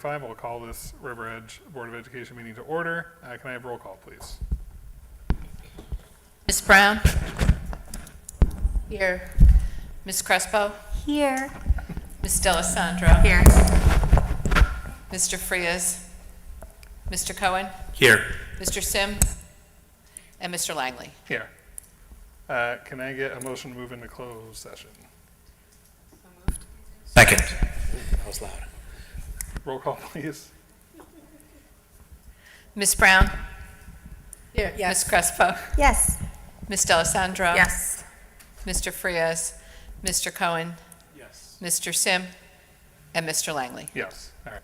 5, we'll call this River Edge Board of Education meeting to order. Can I have roll call, please? Ms. Brown? Here. Ms. Crespo? Here. Ms. Delisandro? Here. Mr. Frias? Mr. Cohen? Here. Mr. Sim? And Mr. Langley? Here. Can I get a motion to move into closed session? Second. That was loud. Roll call, please. Ms. Brown? Here. Ms. Crespo? Yes. Ms. Delisandro? Yes. Mr. Frias? Mr. Cohen? Yes. Mr. Sim? And Mr. Langley? Yes. All right.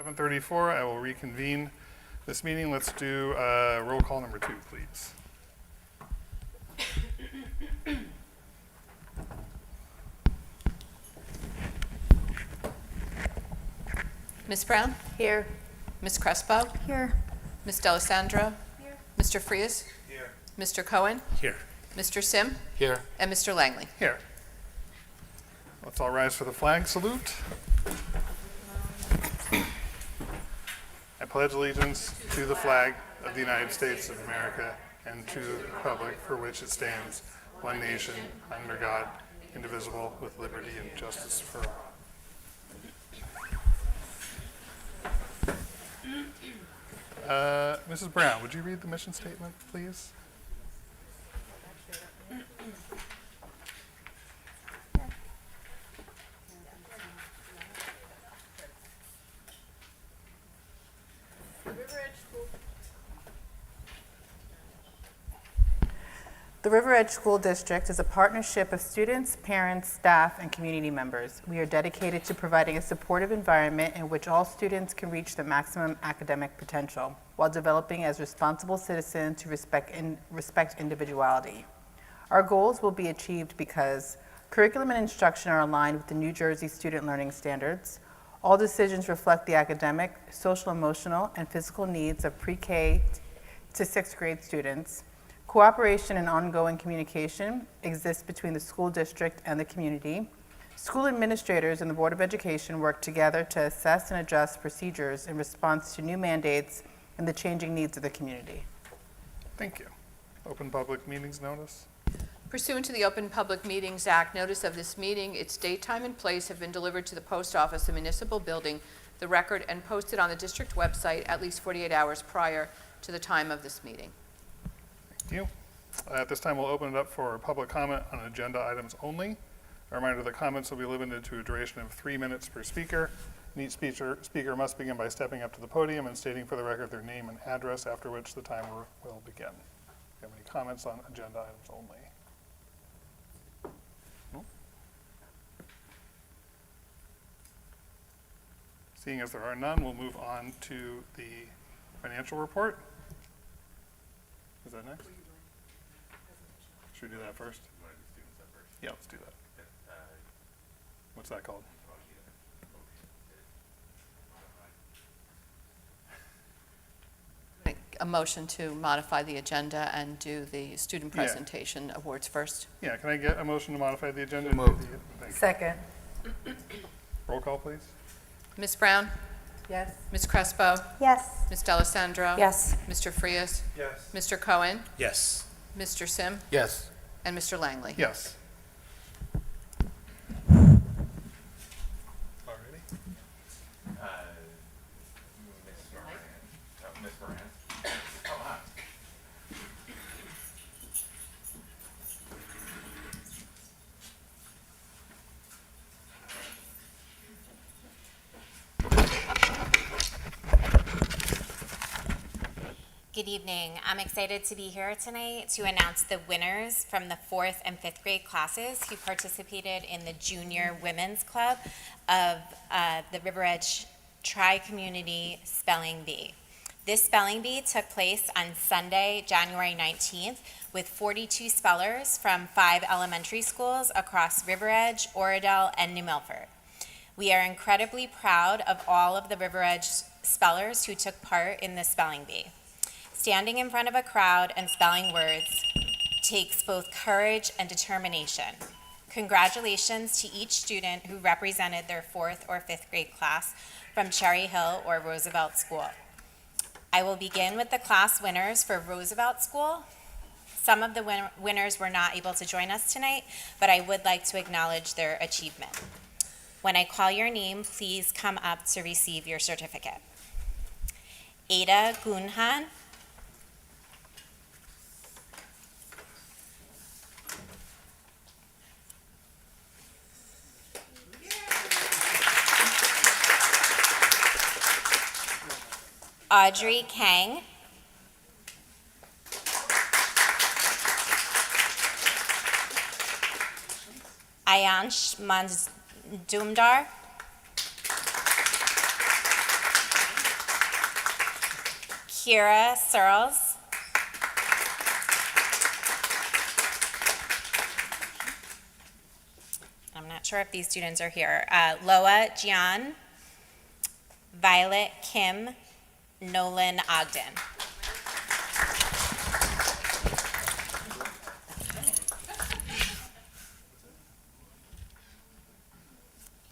7:34, I will reconvene this meeting. Let's do roll call number 2, please. Ms. Brown? Here. Ms. Crespo? Here. Ms. Delisandro? Here. Mr. Frias? Here. Mr. Cohen? Here. Mr. Sim? Here. And Mr. Langley. Here. Let's all rise for the flag salute. I pledge allegiance to the flag of the United States of America and to the republic for which it stands, one nation, under God, indivisible, with liberty and justice for all. Mrs. Brown, would you read the mission statement, please? The River Edge School District is a partnership of students, parents, staff, and community members. We are dedicated to providing a supportive environment in which all students can reach their maximum academic potential, while developing as responsible citizens who respect individuality. Our goals will be achieved because curriculum and instruction are aligned with the New Jersey Student Learning Standards. All decisions reflect the academic, social, emotional, and physical needs of pre-K to 6th grade students. Cooperation and ongoing communication exists between the school district and the community. School administrators and the Board of Education work together to assess and adjust procedures in response to new mandates and the changing needs of the community. Thank you. Open public meetings notice. Pursuant to the Open Public Meetings Act, notice of this meeting, its date, time, and place have been delivered to the post office, the municipal building, the record, and posted on the district website at least 48 hours prior to the time of this meeting. Thank you. At this time, we'll open it up for public comment on agenda items only. A reminder, the comments will be limited to a duration of 3 minutes per speaker. And each speaker must begin by stepping up to the podium and stating for the record their name and address, after which the timer will begin. Do you have any comments on agenda items only? No? Seeing as there are none, we'll move on to the financial report. Is that next? Should we do that first? Yeah, let's do that. What's that called? Make a motion to modify the agenda and do the student Yeah. presentation awards first. Yeah, can I get a motion to modify the agenda? So moved. Thank you. Second. Roll call, please. Ms. Brown? Yes. Ms. Crespo? Yes. Ms. Delisandro? Yes. Mr. Frias? Yes. Mr. Cohen? Yes. Mr. Sim? Yes. And Mr. Langley. Yes. Already? Miss Moran. Oh, hi. Good evening. I'm excited to be here tonight to announce the winners from the 4th and 5th grade classes who participated in the Junior Women's Club of the River Edge Tri-Community Spelling Bee. This spelling bee took place on Sunday, January 19th, with 42 spellers from 5 elementary schools across River Edge, Oradell, and New Milford. We are incredibly proud of all of the River Edge spellers who took part in the spelling bee. Standing in front of a crowd and spelling words takes both courage and determination. Congratulations to each student who represented their 4th or 5th grade class from Cherry Hill or Roosevelt School. I will begin with the class winners for Roosevelt School. Some of the winners were not able to join us tonight, but I would like to acknowledge their achievement. When I call your name, please come up to receive your certificate. Ada Gunhan, Audrey Kang, Ayansh Manzdumdar, Kira Searles. I'm not sure if these students are here. Loa Jian, Violet Kim, Nolan Ogden.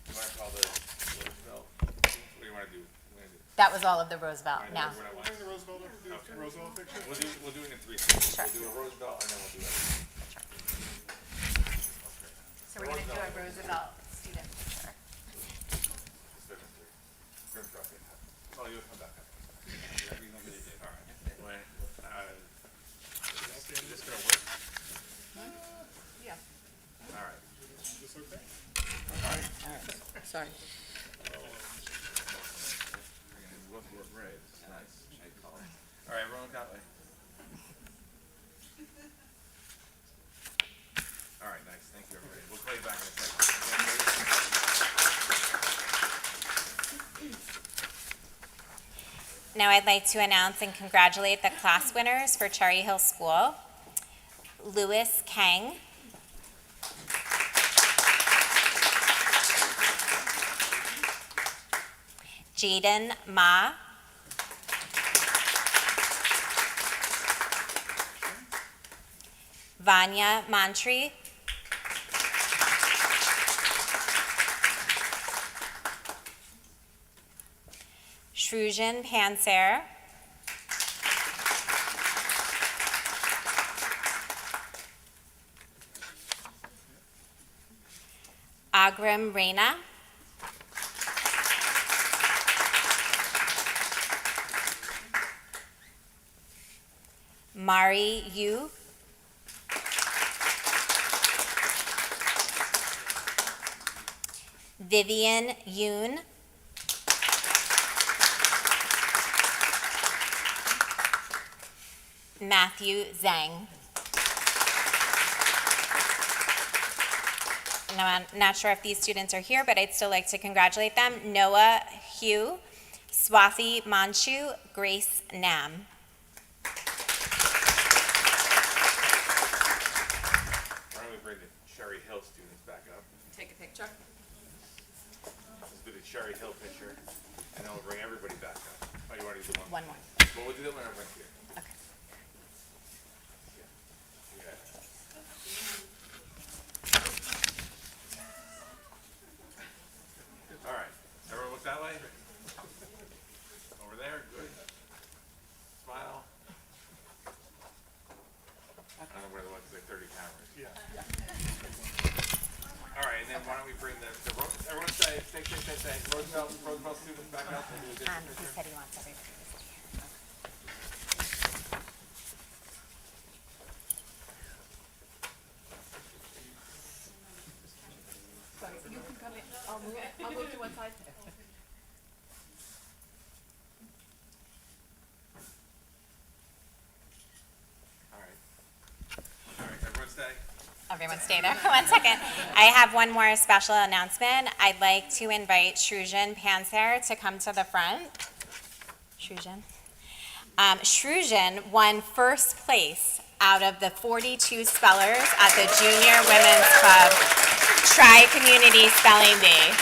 You want to call the Roosevelt? What do you want to do? That was all of the Roosevelt. Now, Bring the Roosevelt picture. We'll do it in three stages. We'll do a Roosevelt and then we'll do it. so we're going to do a Roosevelt student picture. Oh, you'll come back. All right. Is this gonna work? Yeah. All right. Sorry. Right. Nice. All right, everyone got it. All right, nice. Thank you, everybody. We'll play you back in a second. Now I'd like to announce and congratulate the class winners for Cherry Hill School. Lewis Kang. Jaden Ma. Vanya Mantri. Shrujan Panser. Agram Reina. Mari Yu. Vivian Yoon. Matthew Zhang. And I'm not sure if these students are here, but I'd still like to congratulate them. Noah Hugh, Swathi Manchu, Grace Nam. Why don't we bring the Cherry Hill students back up? Take a picture. Let's do the Cherry Hill picture, and then we'll bring everybody back up. Oh, you want to do the one? One more. Well, we'll do that when everyone's here. Okay. Yeah. All right, everyone look that way. Over there, good. Smile. I don't know where the ones, like 30 cameras. Yeah. All right, and then why don't we bring everyone say, Roosevelt students back up and do a different He picture. said he wants everybody to see here. Sorry, you can come in. I'll move to one side. All right. All right, everyone stay. Everyone stay there for 1 second. I have one more special announcement. I'd like to invite Shrujan Panser to come to the front. Shrujan. Shrujan won first place out of the 42 spellers at the Junior Women's Club Tri-Community Spelling Bee.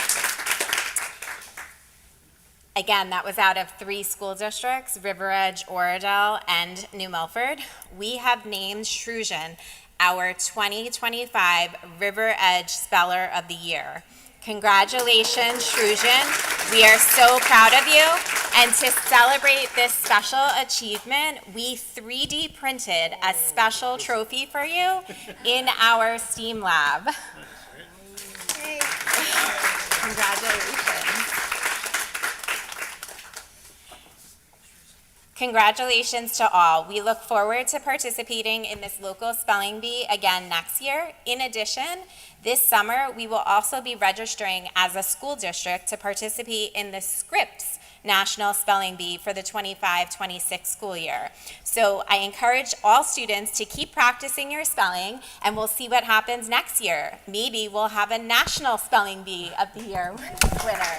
Again, that was out of 3 school districts, River Edge, Oradell, and New Milford. We have named Shrujan our 2025 River Edge Speller of the Year. Congratulations, Shrujan. We are so proud of you. And to celebrate this special achievement, we 3D printed a special trophy for you in our STEAM lab. Congratulations. Congratulations to all. We look forward to participating in this local spelling bee again next year. In addition, this summer, we will also be registering as a school district to participate in the Scripps National Spelling Bee for the 25-26 school year. So I encourage all students to keep practicing your spelling, and we'll see what happens next year. Maybe we'll have a National Spelling Bee of the Year winner.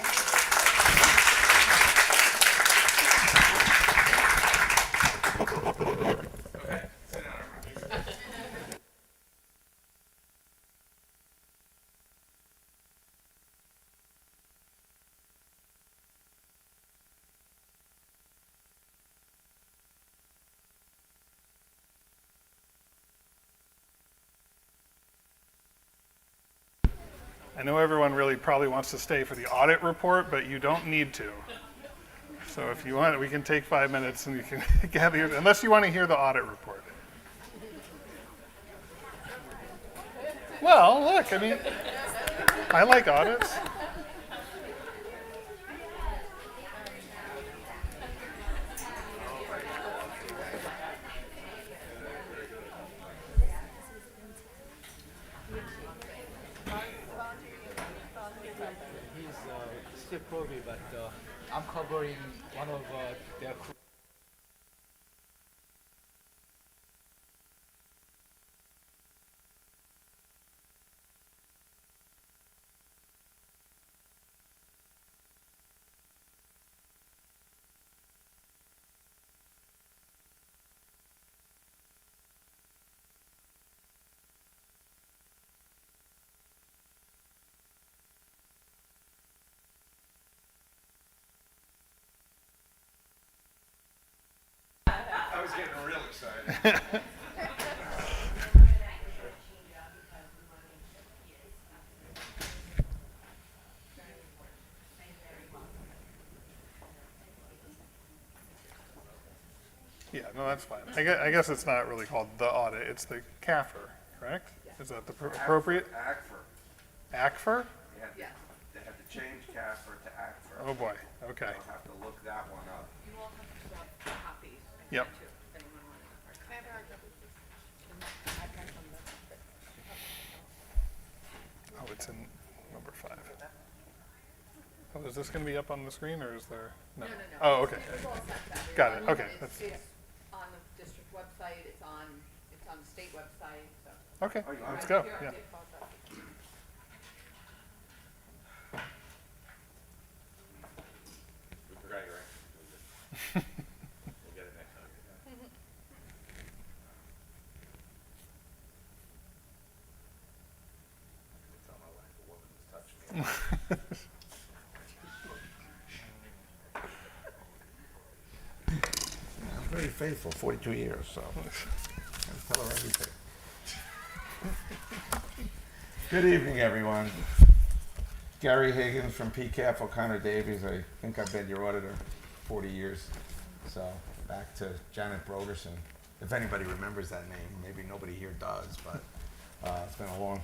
I know everyone really probably wants to stay for the audit report, but you don't need to. So if you want, we can take 5 minutes and you can gather, unless you want to hear the audit report. Well, look, I mean, I like audits. He's still probably, but I'm covering one of their crew. I was getting real excited. Yeah, no, that's fine. I guess it's not really called the audit, it's the CAFR, correct? Is that the appropriate? ACFR. ACFR? They had to change CAFR to ACFR. Oh, boy, okay. You'll have to look that one up. Yep. Oh, it's in number 5. Oh, is this going to be up on the screen, or is there? No. Oh, okay. Got it, okay. That's, It's on the district website, it's on the state website, so. okay, let's go, yeah. We forgot your answer. We'll get it next time. Tell my wife a woman has touched me. I'm very faithful, 42 years, so I tell her everything. Good evening, everyone. Gary Higgins from PCAF O'Connor Davies. I think I've been your auditor 40 years. So back to Janet Broderson. If anybody remembers that name, maybe nobody here does, but it's been a long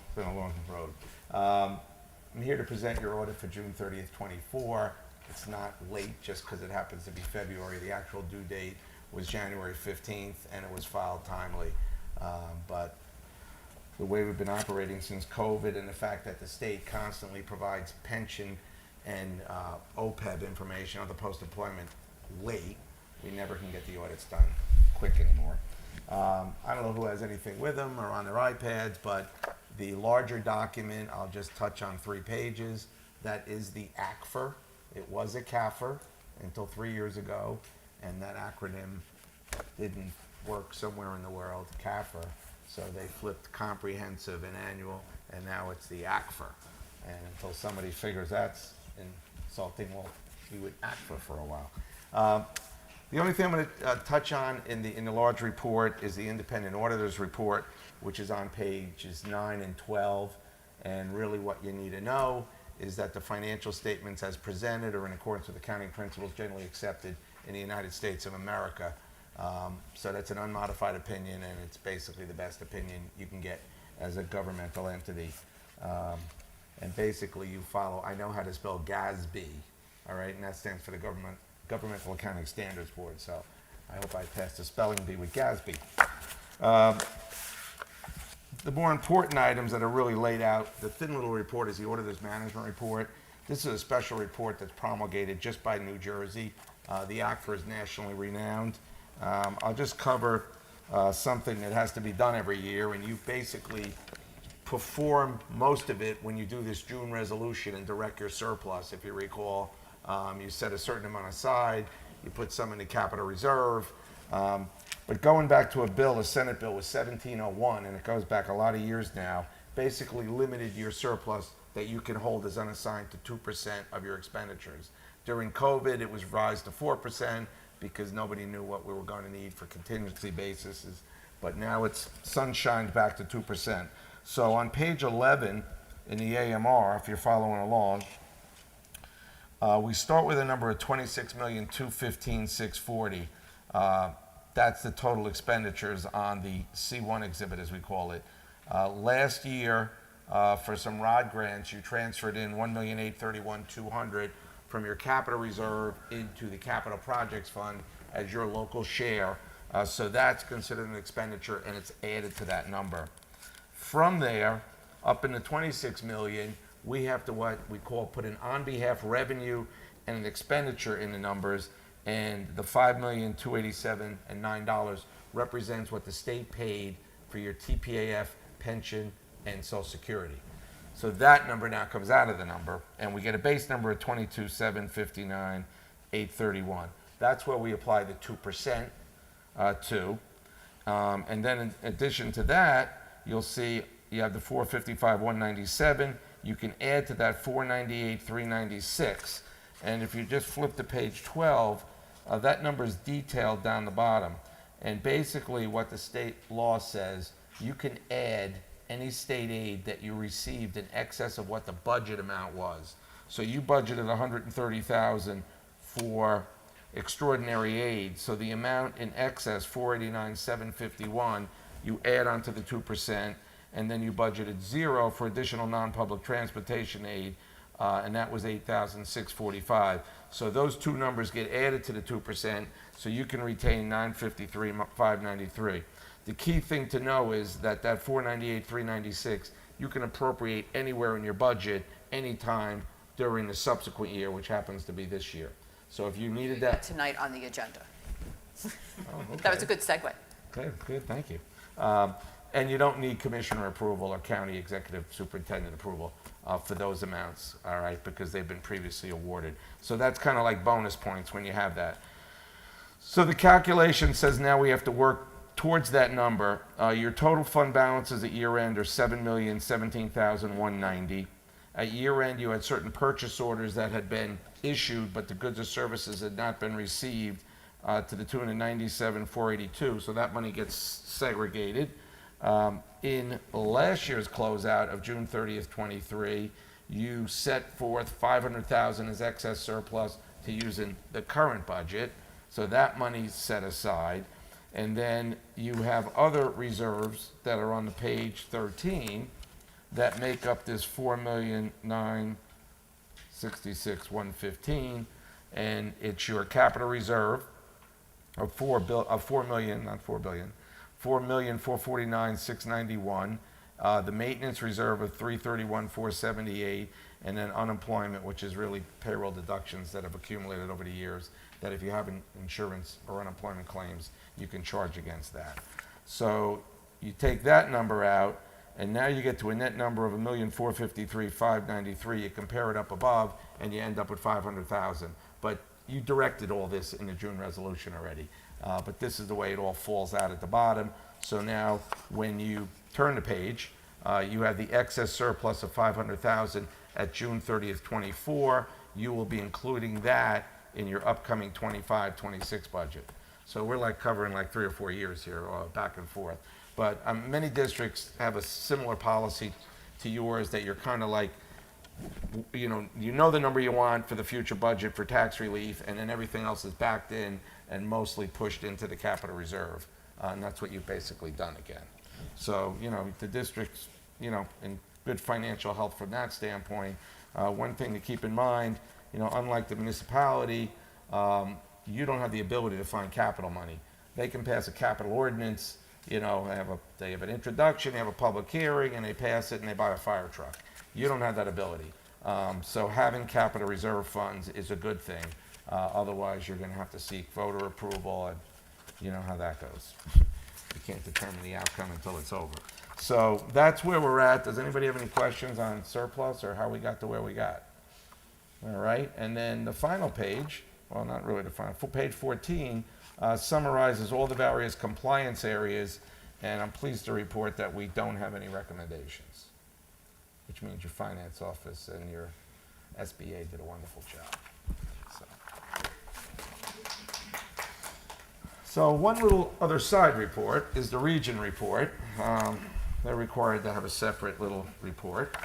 road. I'm here to present your audit for June 30th, 24. It's not late just because it happens to be February. The actual due date was January 15th, and it was filed timely. But the way we've been operating since COVID and the fact that the state constantly provides pension and OPEB information on the post-employment late, we never can get the audits done quick anymore. I don't know who has anything with them or on their iPads, but the larger document, I'll just touch on 3 pages. That is the ACFR. It was a CAFR until 3 years ago, and that acronym didn't work somewhere in the world, CAFR. So they flipped comprehensive and annual, and now it's the ACFR. And until somebody figures that's insulting, we'll be with ACFR for a while. The only thing I'm going to touch on in the large report is the independent auditor's report, which is on pages 9 and 12. And really what you need to know is that the financial statements as presented are in accordance with accounting principles generally accepted in the United States of America. So that's an unmodified opinion, and it's basically the best opinion you can get as a governmental entity. And basically you follow, I know how to spell GASB, all right, and that stands for the Governmental Accounting Standards Board, so I hope I passed the spelling bee with GASB. The more important items that are really laid out, the thin little report is the Auditor's Management Report. This is a special report that's promulgated just by New Jersey. The ACFR is nationally renowned. I'll just cover something that has to be done every year, and you basically perform most of it when you do this June resolution and direct your surplus. If you recall, you set a certain amount aside, you put some in the capital reserve. But going back to a Senate bill was 1701, and it goes back a lot of years now, basically limited your surplus that you can hold as unassigned to 2% of your expenditures. During COVID, it was raised to 4% because nobody knew what we were going to need for contingency basis, but now it's sunshined back to 2%. So on page 11, in the AMR, if you're following along, we start with a number of 26,215,640. That's the total expenditures on the C1 exhibit, as we call it. Last year, for some ROD grants, you transferred in 1,831,200 from your capital reserve into the capital projects fund as your local share. So that's considered an expenditure, and it's added to that number. From there, up in the 26 million, we have to what we call put an on-behalf revenue and an expenditure in the numbers, and the $5,287,009 represents what the state paid for your TPAF, pension, and Social Security. So that number now comes out of the number, and we get a base number of 22,759,831. That's where we apply the 2% to. And then in addition to that, you'll see you have the 455,197. You can add to that 498,396. And if you just flip to page 12, that number is detailed down the bottom. And basically what the state law says, you can add any state aid that you received in excess of what the budget amount was. So you budgeted 130,000 for extraordinary aid. So the amount in excess, 489,751, you add onto the 2%, and then you budgeted 0 for additional non-public transportation aid, and that was 8,645. So those two numbers get added to the 2%, so you can retain 953,593. The key thing to know is that 498,396 you can appropriate anywhere in your budget, anytime during the subsequent year, which happens to be this year. So if you needed that, Tonight on the agenda. oh, That was okay. a good segue. Good, thank you. And you don't need commissioner approval or county executive superintendent approval for those amounts, all right, because they've been previously awarded. So that's kind of like bonus points when you have that. So the calculation says now we have to work towards that number. Your total fund balances at year end are $7,017,190. At year end, you had certain purchase orders that had been issued, but the goods or services had not been received to the tune of $97,482. So that money gets segregated. In last year's closeout of June 30th, 23, you set forth $500,000 as excess surplus to use in the current budget. So that money's set aside. And then you have other reserves that are on the page 13 that make up this $4,966,115, and it's your capital reserve of $4,449,691, the maintenance reserve of $331,478, and then unemployment, which is really payroll deductions that have accumulated over the years, that if you have insurance or unemployment claims, you can charge against that. So you take that number out, and now you get to a net number of $1,453,593. You compare it up above, and you end up with $500,000. But you directed all this in the June resolution already. But this is the way it all falls out at the bottom. So now, when you turn the page, you have the excess surplus of $500,000 at June 30th, 24. You will be including that in your upcoming 25-26 budget. So we're like covering like 3 or 4 years here, back and forth. But many districts have a similar policy to yours, that you're kind of like, you know the number you want for the future budget for tax relief, and then everything else is backed in and mostly pushed into the capital reserve. And that's what you've basically done again. So, the district's, in good financial health from that standpoint. One thing to keep in mind, unlike the municipality, you don't have the ability to find capital money. They can pass a capital ordinance, they have an introduction, they have a public hearing, and they pass it and they buy a fire truck. You don't have that ability. So having capital reserve funds is a good thing. Otherwise, you're going to have to seek voter approval, and you know how that goes. You can't determine the outcome until it's over. So that's where we're at. Does anybody have any questions on surplus or how we got to where we got? All right, and then the final page, well, not really the final, page 14, summarizes all the various compliance areas, and I'm pleased to report that we don't have any recommendations, which means your finance office and your SBA did a wonderful job. So one little other side report is the region report. They're required to have a separate little report.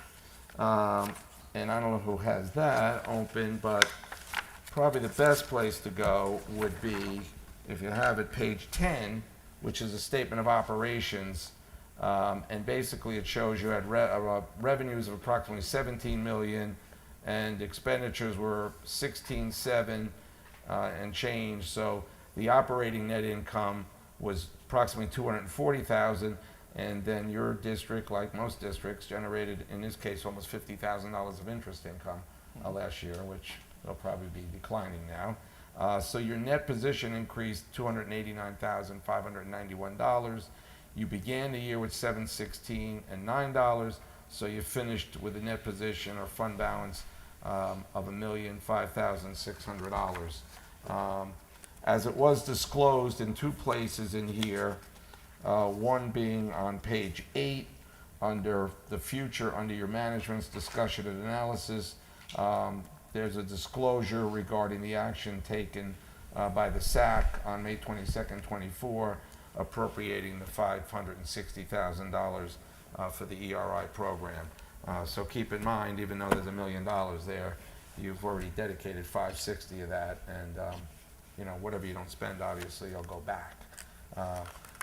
And I don't know who has that open, but probably the best place to go would be, if you have it, page 10, which is a statement of operations. And basically it shows you had revenues of approximately 17 million and expenditures were 16.7 and change. So the operating net income was approximately 240,000, and then your district, like most districts, generated, in this case, almost $50,000 of interest income last year, which will probably be declining now. So your net position increased $289,591. You began the year with $716 and $9, so you finished with a net position or fund balance of $1,005,600. As it was disclosed in two places in here, one being on page 8 under the future, under your management's discussion and analysis, there's a disclosure regarding the action taken by the SAC on May 22nd, 24, appropriating the $560,000 for the ERI program. So keep in mind, even though there's $1 million there, you've already dedicated 560 of that, and you know, whatever you don't spend, obviously, you'll go back.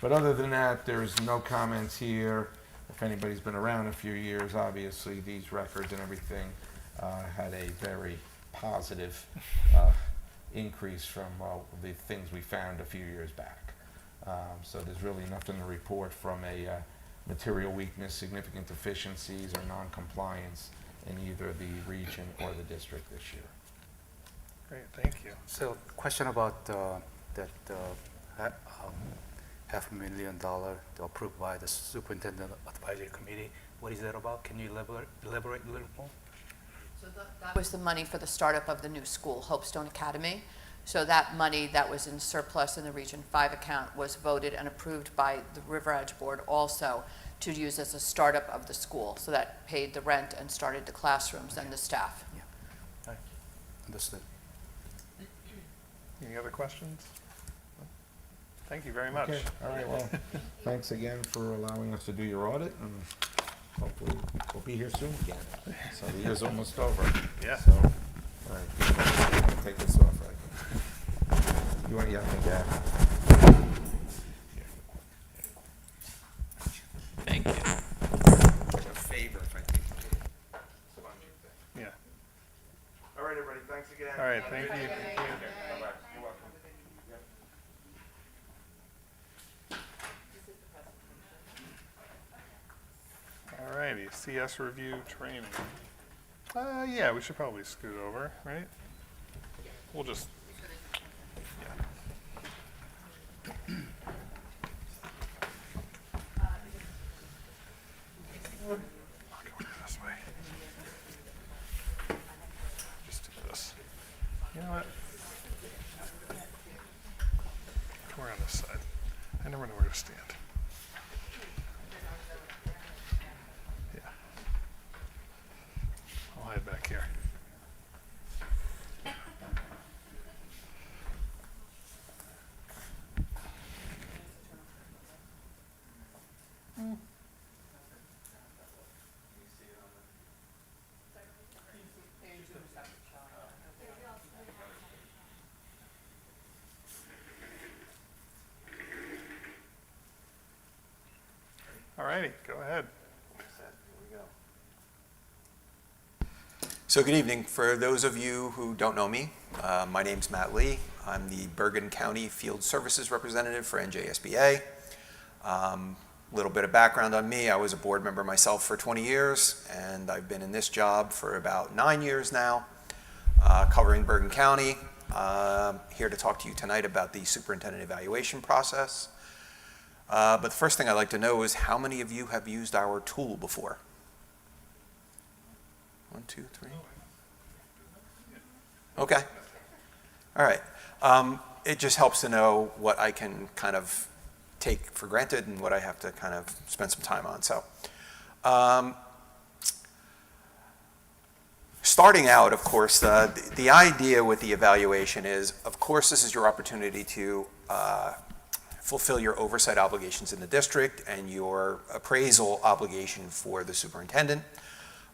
But other than that, there's no comments here. If anybody's been around a few years, obviously, these records and everything had a very positive increase from the things we found a few years back. So there's really nothing to report from a material weakness, significant deficiencies, or non-compliance in either the region or the district this year. Great, thank you. So, question about that $500,000 approved by the Superintendent Advisory Committee. What is that about? Can you elaborate a little more? So that was the money for the startup of the new school, Hopestone Academy. So that money that was in surplus in the Region 5 account was voted and approved by the River Edge Board also to use as a startup of the school. So that paid the rent and started the classrooms and the staff. Yeah. All right. Understood. Any other questions? Thank you very much. Okay, all right, well, thanks again for allowing us to do your audit, and hopefully we'll be here soon again. So the year's almost over. Yeah. So, all right, take this off, right? You want, yeah, I think that. Thank you. A favor if I take the spongy thing. Yeah. All right, everybody, thanks again. All right, thank you. Bye-bye. You're welcome. Yep. All righty, CS review training. Yeah, we should probably scoot over, right? We'll just, yeah. I'll go this way. Just do this. You know what? We're on this side. I never know where to stand. Yeah. I'll hide back here. All righty, go ahead. So good evening. For those of you who don't know me, my name's Matt Lee. I'm the Bergen County Field Services Representative for NJSBA. Little bit of background on me. I was a board member myself for 20 years, and I've been in this job for about 9 years now, covering Bergen County. Here to talk to you tonight about the superintendent evaluation process. But the first thing I'd like to know is how many of you have used our tool before? 1, 2, 3. Okay. All right. It just helps to know what I can kind of take for granted and what I have to kind of spend some time on. So, starting out, of course, the idea with the evaluation is, of course, this is your opportunity to fulfill your oversight obligations in the district and your appraisal obligation for the superintendent.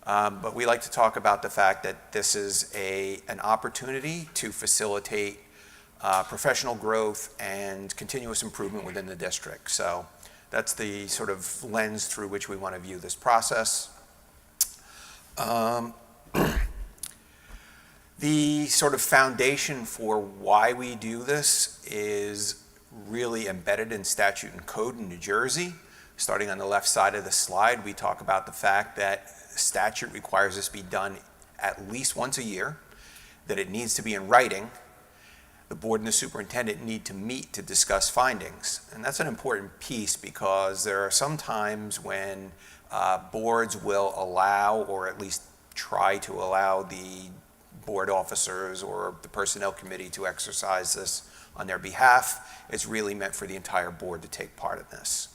But we like to talk about the fact that this is an opportunity to facilitate professional growth and continuous improvement within the district. So that's the sort of lens through which we want to view this process. The sort of foundation for why we do this is really embedded in statute and code in New Jersey. Starting on the left side of the slide, we talk about the fact that statute requires this be done at least once a year, that it needs to be in writing. The board and the superintendent need to meet to discuss findings. And that's an important piece because there are some times when boards will allow, or at least try to allow, the board officers or the personnel committee to exercise this on their behalf. It's really meant for the entire board to take part in this.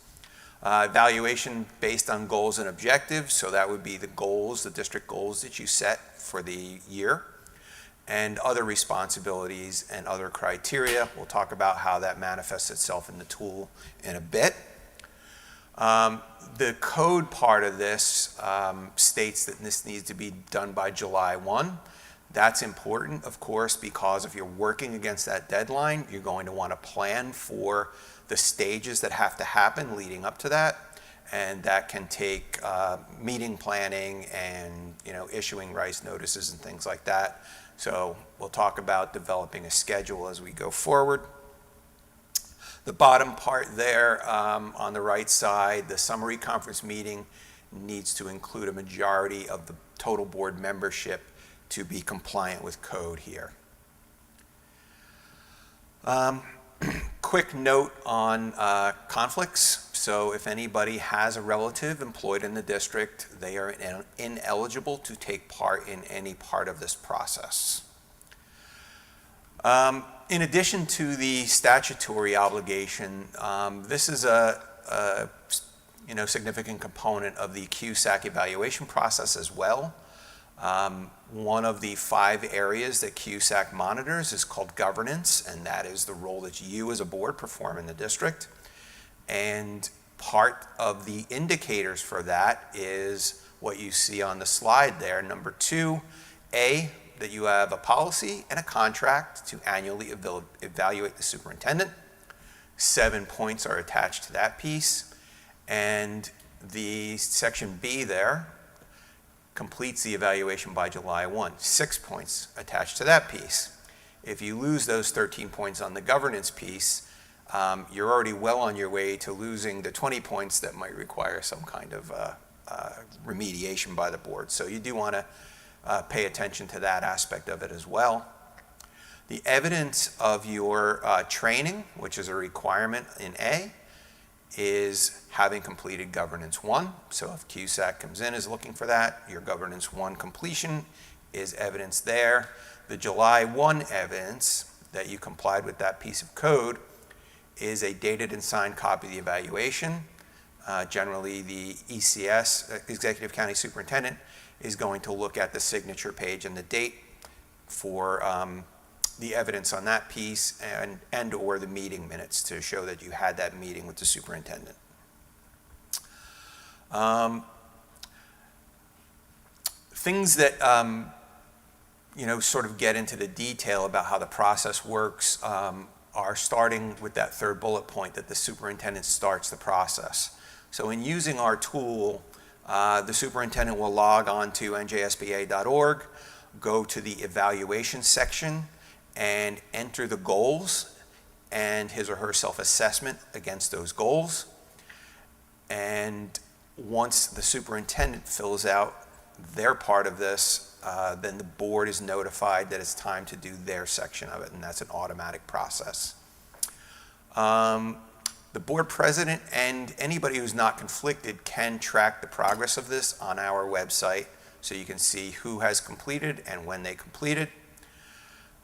Evaluation based on goals and objectives, so that would be the goals, the district goals that you set for the year, and other responsibilities and other criteria. We'll talk about how that manifests itself in the tool in a bit. The code part of this states that this needs to be done by July 1. That's important, of course, because if you're working against that deadline, you're going to want to plan for the stages that have to happen leading up to that, and that can take meeting planning and issuing rice notices and things like that. So we'll talk about developing a schedule as we go forward. The bottom part there on the right side, the summary conference meeting needs to include a majority of the total board membership to be compliant with code here. Quick note on conflicts. So if anybody has a relative employed in the district, they are ineligible to take part in any part of this process. In addition to the statutory obligation, this is a significant component of the CUSAC evaluation process as well. One of the 5 areas that CUSAC monitors is called governance, and that is the role that you as a board perform in the district. And part of the indicators for that is what you see on the slide there. Number 2, A, that you have a policy and a contract to annually evaluate the superintendent. 7 points are attached to that piece. And the section B there completes the evaluation by July 1. 6 points attached to that piece. If you lose those 13 points on the governance piece, you're already well on your way to losing the 20 points that might require some kind of remediation by the board. So you do want to pay attention to that aspect of it as well. The evidence of your training, which is a requirement in A, is having completed Governance 1. So if CUSAC comes in is looking for that, your Governance 1 completion is evidence there. The July 1 evidence that you complied with that piece of code is a dated and signed copy of the evaluation. Generally, the ECS, Executive County Superintendent, is going to look at the signature page and the date for the evidence on that piece and or the meeting minutes to show that you had that meeting with the superintendent. Things that sort of get into the detail about how the process works are starting with that 3rd bullet point that the superintendent starts the process. So in using our tool, the superintendent will log on to njsba.org, go to the evaluation section, and enter the goals and his or her self-assessment against those goals. And once the superintendent fills out their part of this, then the board is notified that it's time to do their section of it, and that's an automatic process. The board president and anybody who's not conflicted can track the progress of this on our website, so you can see who has completed and when they completed.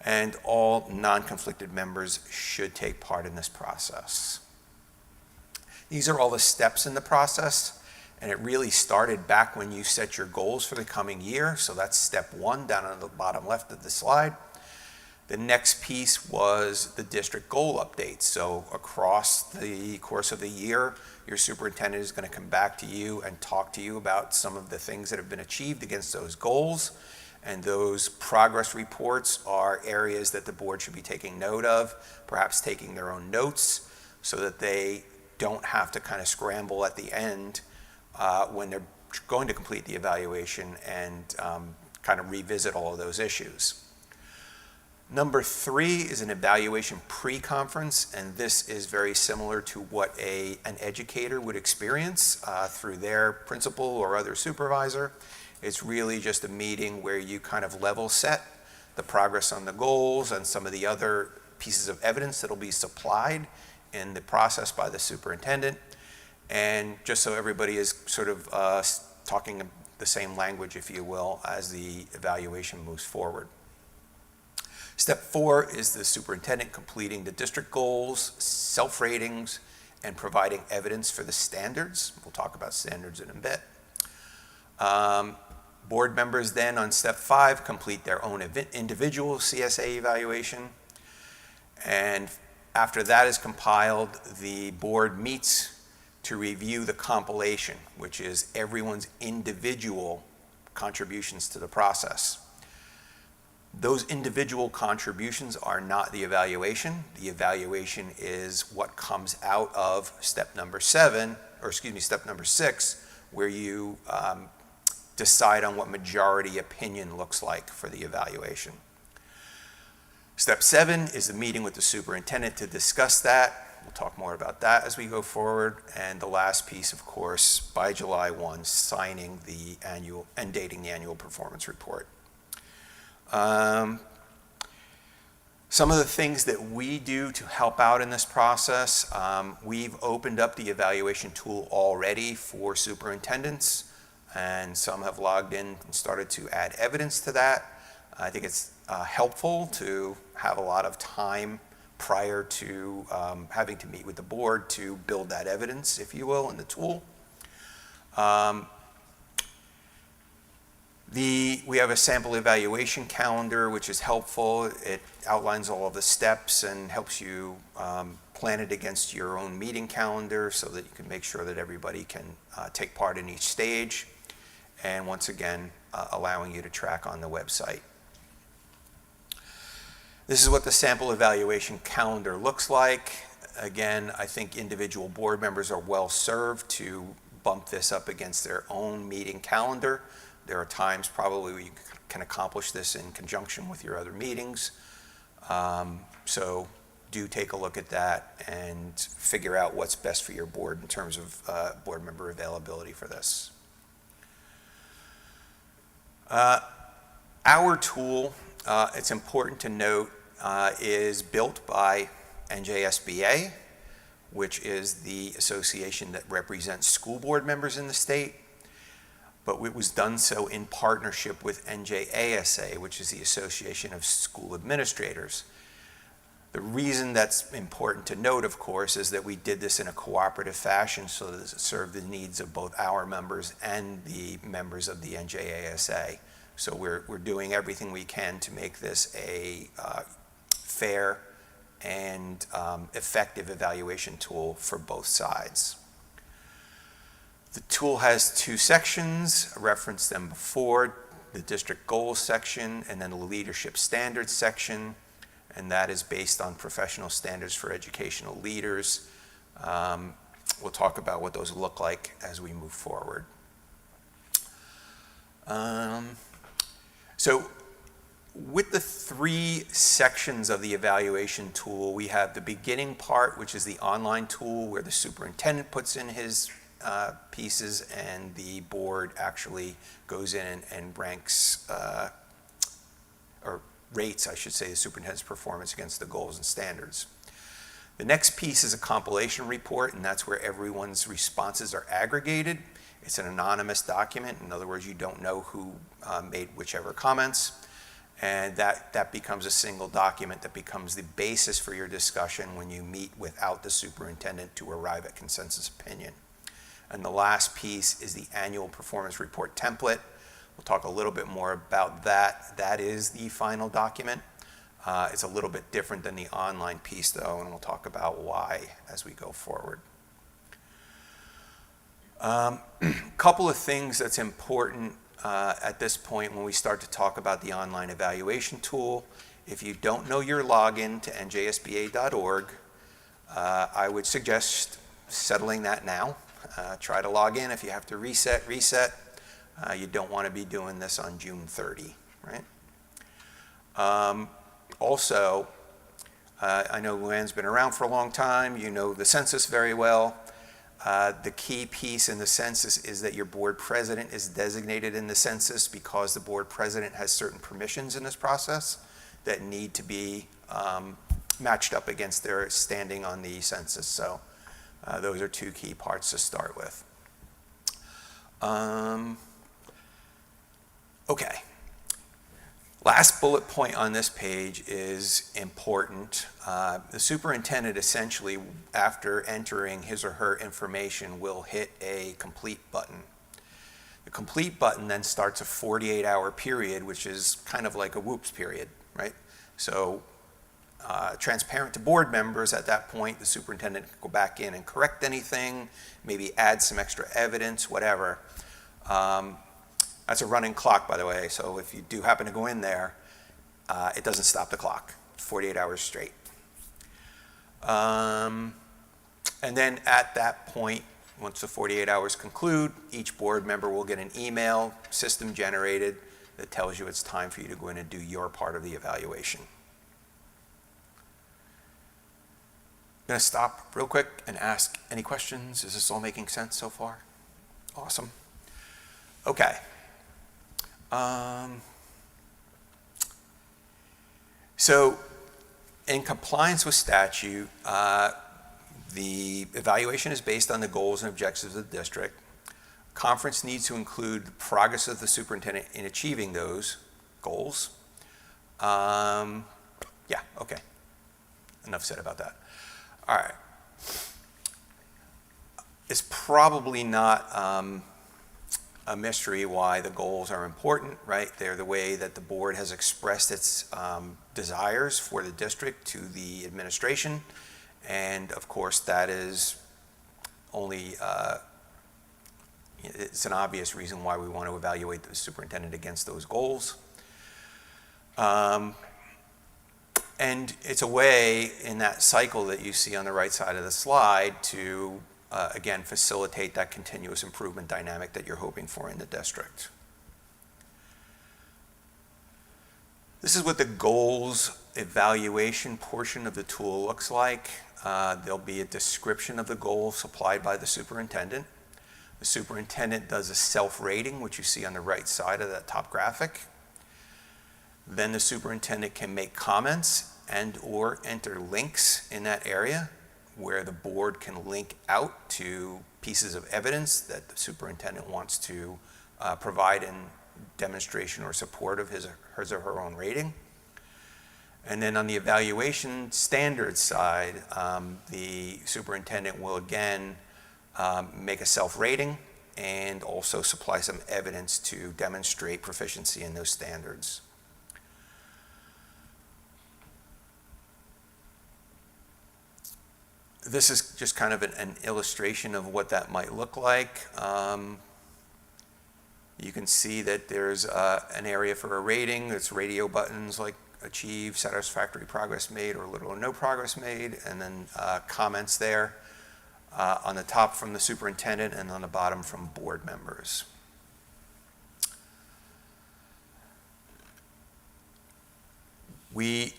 And all non-conflicted members should take part in this process. These are all the steps in the process, and it really started back when you set your goals for the coming year. So that's step 1 down on the bottom left of the slide. The next piece was the district goal updates. So across the course of the year, your superintendent is going to come back to you and talk to you about some of the things that have been achieved against those goals. And those progress reports are areas that the board should be taking note of, perhaps taking their own notes so that they don't have to kind of scramble at the end when they're going to complete the evaluation and kind of revisit all of those issues. Number 3 is an evaluation pre-conference, and this is very similar to what an educator would experience through their principal or other supervisor. It's really just a meeting where you kind of level set the progress on the goals and some of the other pieces of evidence that'll be supplied in the process by the superintendent, and just so everybody is sort of talking the same language, if you will, as the evaluation moves forward. Step 4 is the superintendent completing the district goals, self-ratings, and providing evidence for the standards. We'll talk about standards in a bit. Board members then on step 5 complete their own individual CSA evaluation. And after that is compiled, the board meets to review the compilation, which is everyone's individual contributions to the process. Those individual contributions are not the evaluation. The evaluation is what comes out of step number 6, where you decide on what majority opinion looks like for the evaluation. Step 7 is the meeting with the superintendent to discuss that. We'll talk more about that as we go forward. And the last piece, of course, by July 1, signing the annual and dating the annual performance report. Some of the things that we do to help out in this process, we've opened up the evaluation tool already for superintendents, and some have logged in and started to add evidence to that. I think it's helpful to have a lot of time prior to having to meet with the board to build that evidence, if you will, in the tool. We have a sample evaluation calendar, which is helpful. It outlines all of the steps and helps you plan it against your own meeting calendar so that you can make sure that everybody can take part in each stage. And once again, allowing you to track on the website. This is what the sample evaluation calendar looks like. Again, I think individual board members are well served to bump this up against their own meeting calendar. There are times probably where you can accomplish this in conjunction with your other meetings. So do take a look at that and figure out what's best for your board in terms of board member availability for this. Our tool, it's important to note, is built by NJSBA, which is the association that represents school board members in the state. But it was done so in partnership with NJASA, which is the Association of School Administrators. The reason that's important to note, of course, is that we did this in a cooperative fashion so that it served the needs of both our members and the members of the NJASA. So we're doing everything we can to make this a fair and effective evaluation tool for both sides. The tool has 2 sections. I referenced them before, the district goals section and then the leadership standards section, and that is based on professional standards for educational leaders. We'll talk about what those look like as we move forward. So with the 3 sections of the evaluation tool, we have the beginning part, which is the online tool where the superintendent puts in his pieces and the board actually goes in and ranks, or rates, I should say, the superintendent's performance against the goals and standards. The next piece is a compilation report, and that's where everyone's responses are aggregated. It's an anonymous document. In other words, you don't know who made whichever comments. And that becomes a single document that becomes the basis for your discussion when you meet without the superintendent to arrive at consensus opinion. And the last piece is the annual performance report template. We'll talk a little bit more about that. That is the final document. It's a little bit different than the online piece, though, and we'll talk about why as we go forward. Couple of things that's important at this point when we start to talk about the online evaluation tool. If you don't know your login to njsba.org, I would suggest settling that now. Try to log in. If you have to reset. You don't want to be doing this on June 30, right? Also, I know Luann's been around for a long time. You know the census very well. The key piece in the census is that your board president is designated in the census because the board president has certain permissions in this process that need to be matched up against their standing on the census. So those are two key parts to start with. Okay. Last bullet point on this page is important. The superintendent essentially, after entering his or her information, will hit a complete button. The complete button then starts a 48-hour period, which is kind of like a whoops period, right? So transparent to board members at that point, the superintendent can go back in and correct anything, maybe add some extra evidence, whatever. That's a running clock, by the way, so if you do happen to go in there, it doesn't stop the clock, 48 hours straight. And then at that point, once the 48 hours conclude, each board member will get an email, system generated, that tells you it's time for you to go in and do your part of the evaluation. I'm going to stop real quick and ask any questions. Is this all making sense so far? Awesome. Okay. So in compliance with statute, the evaluation is based on the goals and objectives of the district. Conference needs to include the progress of the superintendent in achieving those goals. Yeah, okay. Enough said about that. All right. It's probably not a mystery why the goals are important, right? They're the way that the board has expressed its desires for the district to the administration. And of course, that is only, it's an obvious reason why we want to evaluate the superintendent against those goals. And it's a way in that cycle that you see on the right side of the slide to again, facilitate that continuous improvement dynamic that you're hoping for in the district. This is what the goals evaluation portion of the tool looks like. There'll be a description of the goals supplied by the superintendent. The superintendent does a self-rating, which you see on the right side of that top graphic. Then the superintendent can make comments and or enter links in that area where the board can link out to pieces of evidence that the superintendent wants to provide in demonstration or support of his or her own rating. And then on the evaluation standards side, the superintendent will again make a self-rating and also supply some evidence to demonstrate proficiency in those standards. This is just kind of an illustration of what that might look like. You can see that there's an area for a rating. It's radio buttons like achieve, satisfactory progress made, or little or no progress made, and then comments there on the top from the superintendent and on the bottom from board members. We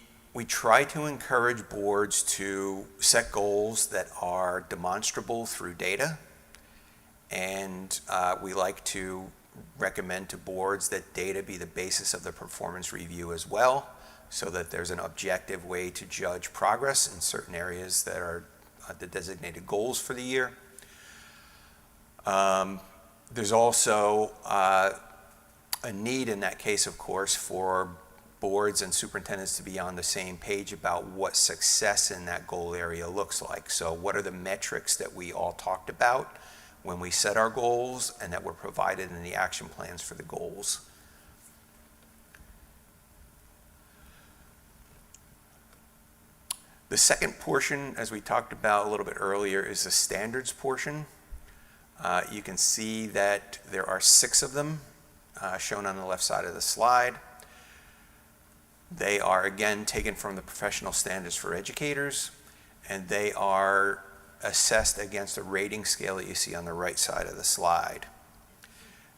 try to encourage boards to set goals that are demonstrable through data, and we like to recommend to boards that data be the basis of the performance review as well, so that there's an objective way to judge progress in certain areas that are the designated goals for the year. There's also a need in that case, of course, for boards and superintendents to be on the same page about what success in that goal area looks like. So what are the metrics that we all talked about when we set our goals and that were provided in the action plans for the goals? The second portion, as we talked about a little bit earlier, is the standards portion. You can see that there are 6 of them shown on the left side of the slide. They are, again, taken from the professional standards for educators, and they are assessed against a rating scale that you see on the right side of the slide.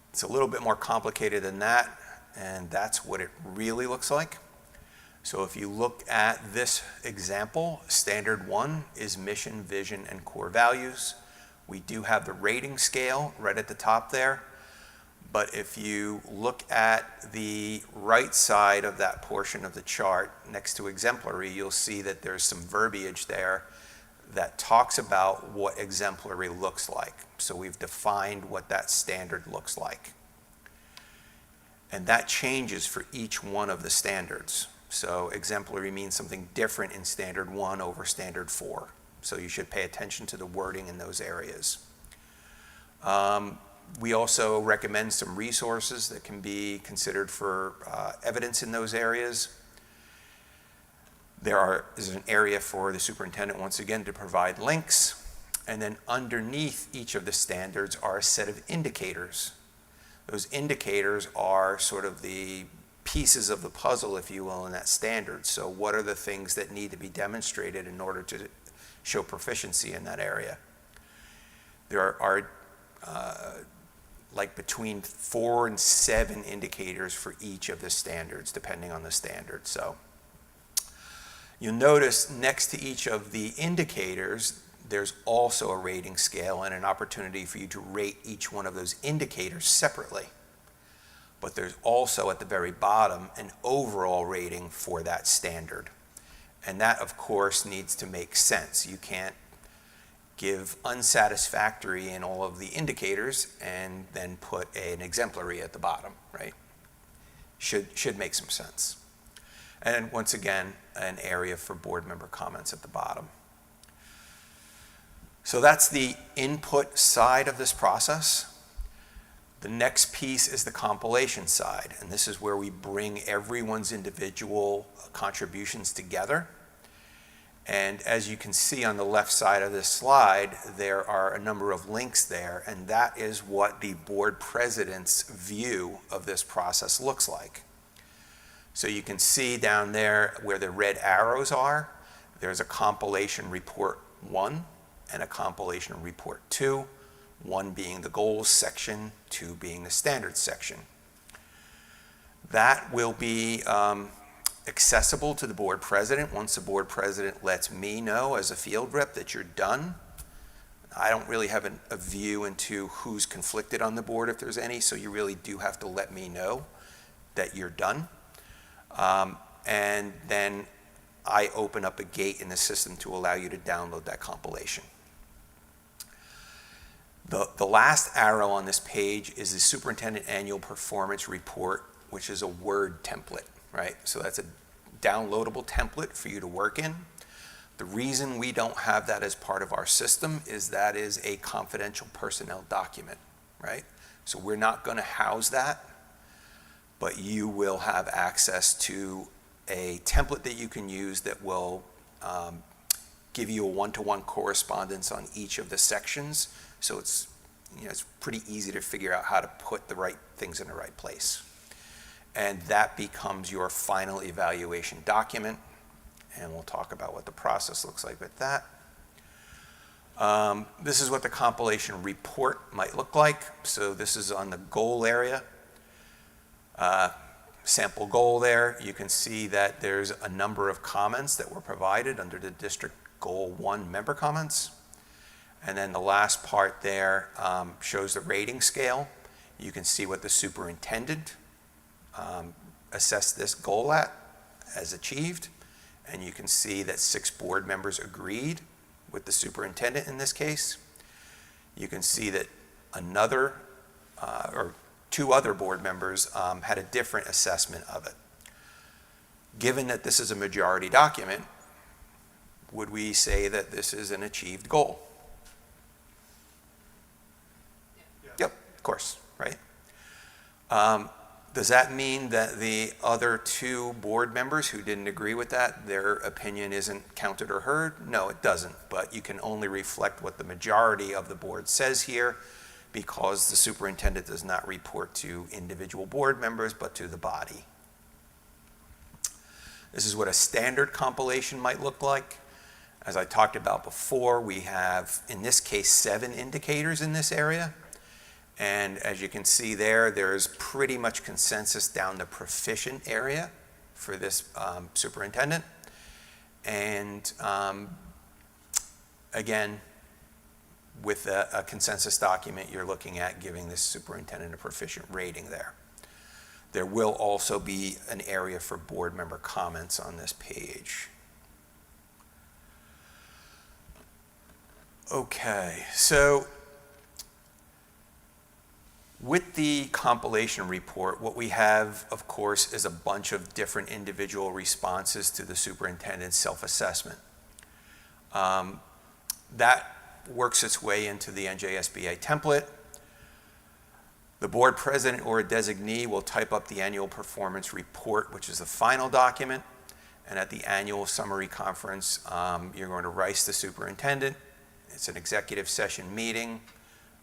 It's a little bit more complicated than that, and that's what it really looks like. So if you look at this example, standard 1 is mission, vision, and core values. We do have the rating scale right at the top there. But if you look at the right side of that portion of the chart next to exemplary, you'll see that there's some verbiage there that talks about what exemplary looks like. So we've defined what that standard looks like. And that changes for each one of the standards. So exemplary means something different in standard 1 over standard 4. So you should pay attention to the wording in those areas. We also recommend some resources that can be considered for evidence in those areas. Is an area for the superintendent, once again, to provide links. And then underneath each of the standards are a set of indicators. Those indicators are sort of the pieces of the puzzle, if you will, in that standard. So what are the things that need to be demonstrated in order to show proficiency in that area? There are like between 4 and 7 indicators for each of the standards, depending on the standard. So you'll notice next to each of the indicators, there's also a rating scale and an opportunity for you to rate each one of those indicators separately. But there's also at the very bottom an overall rating for that standard. And that, of course, needs to make sense. You can't give unsatisfactory in all of the indicators and then put an exemplary at the bottom, right? Should make some sense. And once again, an area for board member comments at the bottom. So that's the input side of this process. The next piece is the compilation side, and this is where we bring everyone's individual contributions together. And as you can see on the left side of this slide, there are a number of links there, and that is what the board president's view of this process looks like. So you can see down there where the red arrows are, there's a compilation report 1 and a compilation report 2, 1 being the goals section, 2 being the standards section. That will be accessible to the board president once the board president lets me know as a field rep that you're done. I don't really have a view into who's conflicted on the board, if there's any, so you really do have to let me know that you're done. And then I open up a gate in the system to allow you to download that compilation. The last arrow on this page is the Superintendent Annual Performance Report, which is a Word template, right? So that's a downloadable template for you to work in. The reason we don't have that as part of our system is that is a confidential personnel document, right? So we're not going to house that, but you will have access to a template that you can use that will give you a one-to-one correspondence on each of the sections. So it's, it's pretty easy to figure out how to put the right things in the right place. And that becomes your final evaluation document. And we'll talk about what the process looks like with that. This is what the compilation report might look like. So this is on the goal area. Sample goal there. You can see that there's a number of comments that were provided under the District Goal 1 member comments. And then the last part there shows the rating scale. You can see what the superintendent assessed this goal at as achieved. And you can see that 6 board members agreed with the superintendent in this case. You can see that another or 2 other board members had a different assessment of it. Given that this is a majority document, would we say that this is an achieved goal? Yep, of course, right? Does that mean that the other two board members who didn't agree with that, their opinion isn't counted or heard? No, it doesn't, but you can only reflect what the majority of the board says here, because the superintendent does not report to individual board members, but to the body. This is what a standard compilation might look like. As I talked about before, we have, in this case, 7 indicators in this area. And as you can see there, there's pretty much consensus down the proficient area for this superintendent. And again, with a consensus document, you're looking at giving this superintendent a proficient rating there. There will also be an area for board member comments on this page. Okay, so with the compilation report, what we have, of course, is a bunch of different individual responses to the superintendent's self-assessment. That works its way into the NJSBA template. The board president or a designee will type up the annual performance report, which is the final document. And at the annual summary conference, you're going to rice the superintendent. It's an executive session meeting.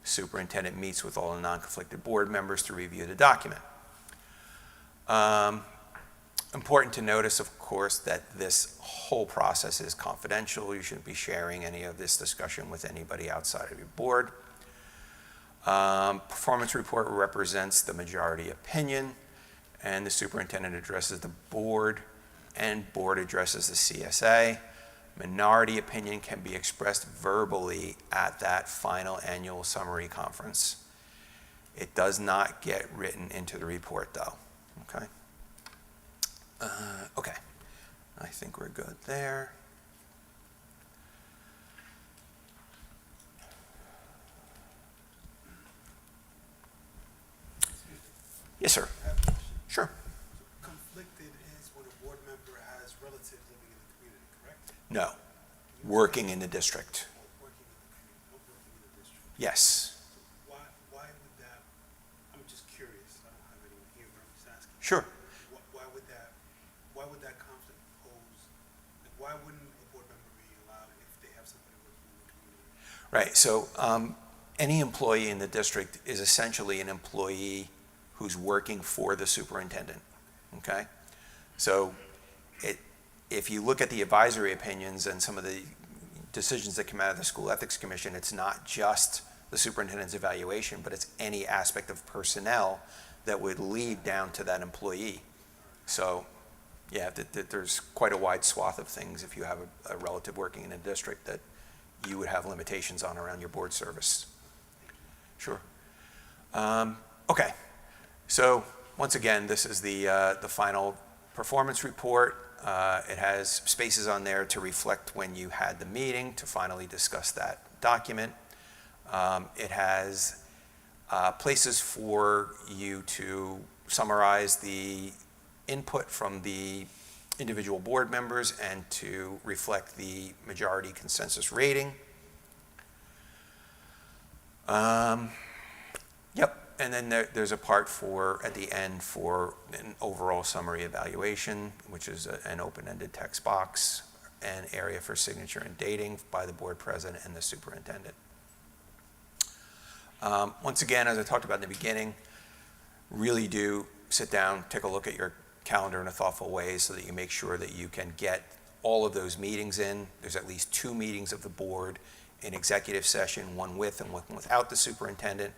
Superintendent meets with all the non-conflicted board members to review the document. Important to notice, of course, that this whole process is confidential. You shouldn't be sharing any of this discussion with anybody outside of your board. Performance report represents the majority opinion, and the superintendent addresses the board, and board addresses the CSA. Minority opinion can be expressed verbally at that final annual summary conference. It does not get written into the report, though. Okay. Okay. I think we're good there. Yes, sir. Sure. Conflicted is when a board member has relatives living in the community, correct? No. Working in the district. Or working in the community, not working in the district. Yes. Why would that, I'm just curious, I don't have anyone here, but I'm just asking. Sure. Why would that conflict pose, like, why wouldn't a board member be allowed if they have somebody working in the community? Right. So any employee in the district is essentially an employee who's working for the superintendent. Okay? So if you look at the advisory opinions and some of the decisions that come out of the School Ethics Commission, it's not just the superintendent's evaluation, but it's any aspect of personnel that would lead down to that employee. So, yeah, there's quite a wide swath of things if you have a relative working in a district that you would have limitations on around your board service. Sure. Okay. So, once again, this is the final performance report. It has spaces on there to reflect when you had the meeting to finally discuss that document. It has places for you to summarize the input from the individual board members and to reflect the majority consensus rating. Yep. And then there's a part at the end for an overall summary evaluation, which is an open-ended text box, an area for signature and dating by the board president and the superintendent. Once again, as I talked about in the beginning, really do sit down, take a look at your calendar in a thoughtful way so that you make sure that you can get all of those meetings in. There's at least 2 meetings of the board in executive session, one with and one without the superintendent.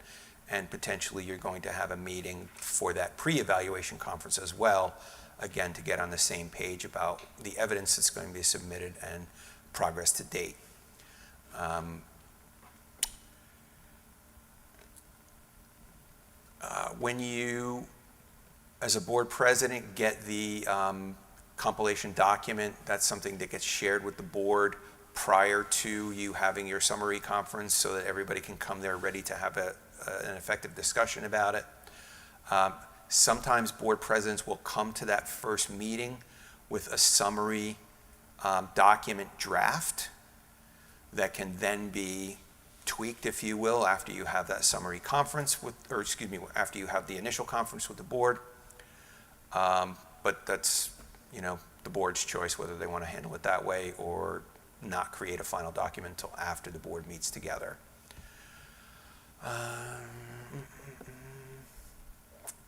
And potentially you're going to have a meeting for that pre-evaluation conference as well, again, to get on the same page about the evidence that's going to be submitted and progress to date. When you, as a board president, get the compilation document, that's something that gets shared with the board prior to you having your summary conference so that everybody can come there ready to have an effective discussion about it. Sometimes board presidents will come to that first meeting with a summary document draft that can then be tweaked, if you will, after you have that summary conference after you have the initial conference with the board. But that's, the board's choice whether they want to handle it that way or not create a final document until after the board meets together.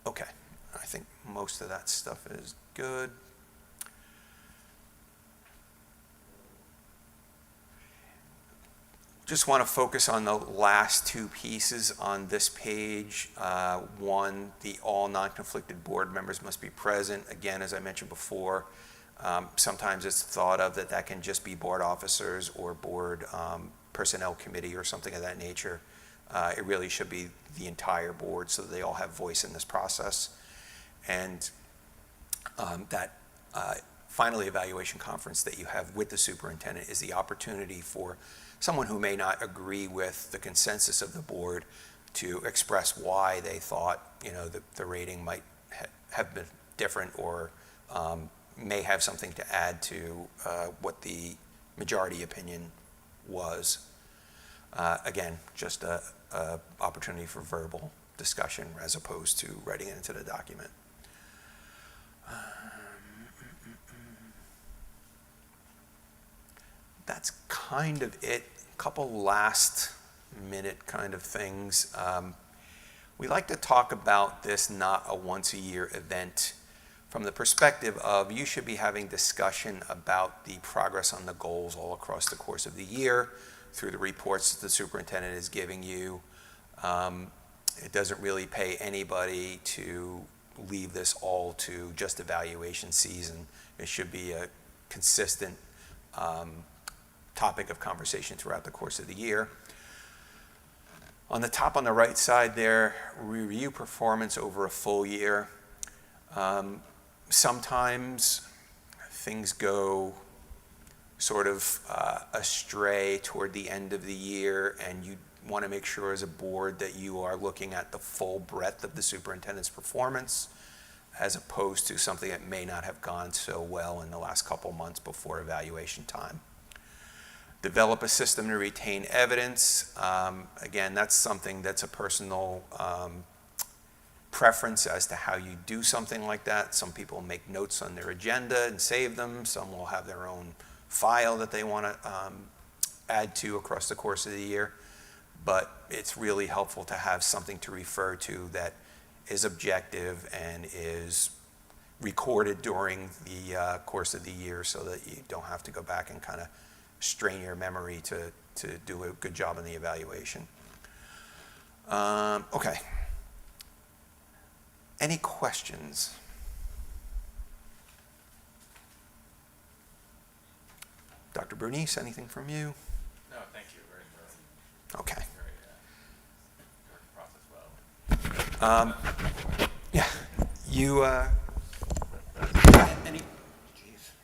Okay, I think most of that stuff is good. Just want to focus on the last two pieces on this page. One, the all non-conflicted board members must be present. Again, as I mentioned before, sometimes it's thought of that can just be board officers or board personnel committee or something of that nature. It really should be the entire board so that they all have voice in this process. And that final evaluation conference that you have with the superintendent is the opportunity for someone who may not agree with the consensus of the board to express why they thought, the rating might have been different or may have something to add to what the majority opinion was. Again, just a opportunity for verbal discussion as opposed to writing it into the document. That's kind of it. A couple last minute kind of things. We like to talk about this not a once a year event from the perspective of you should be having discussion about the progress on the goals all across the course of the year through the reports that the superintendent is giving you. It doesn't really pay anybody to leave this all to just evaluation season. It should be a consistent topic of conversation throughout the course of the year. On the top on the right side there, review performance over a full year. Sometimes things go sort of astray toward the end of the year, and you want to make sure as a board that you are looking at the full breadth of the superintendent's performance as opposed to something that may not have gone so well in the last couple months before evaluation time. Develop a system to retain evidence. Again, that's something that's a personal preference as to how you do something like that. Some people make notes on their agenda and save them. Some will have their own file that they want to add to across the course of the year. But it's really helpful to have something to refer to that is objective and is recorded during the course of the year so that you don't have to go back and kind of strain your memory to do a good job in the evaluation. Okay. Any questions? Dr. Bernice, anything from you? No, thank you. Very thorough. Okay. Very process well. Yeah, you,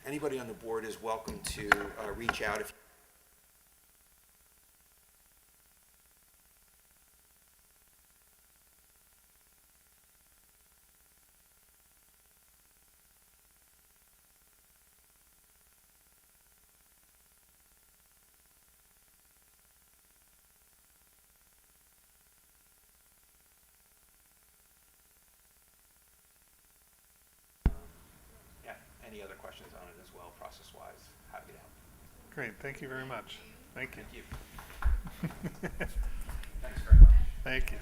anybody on the board is welcome to reach out if any other questions on it as well, process-wise, happy to help. Great, thank you very much. Thank you. Thank you. Thanks very much. Thank you.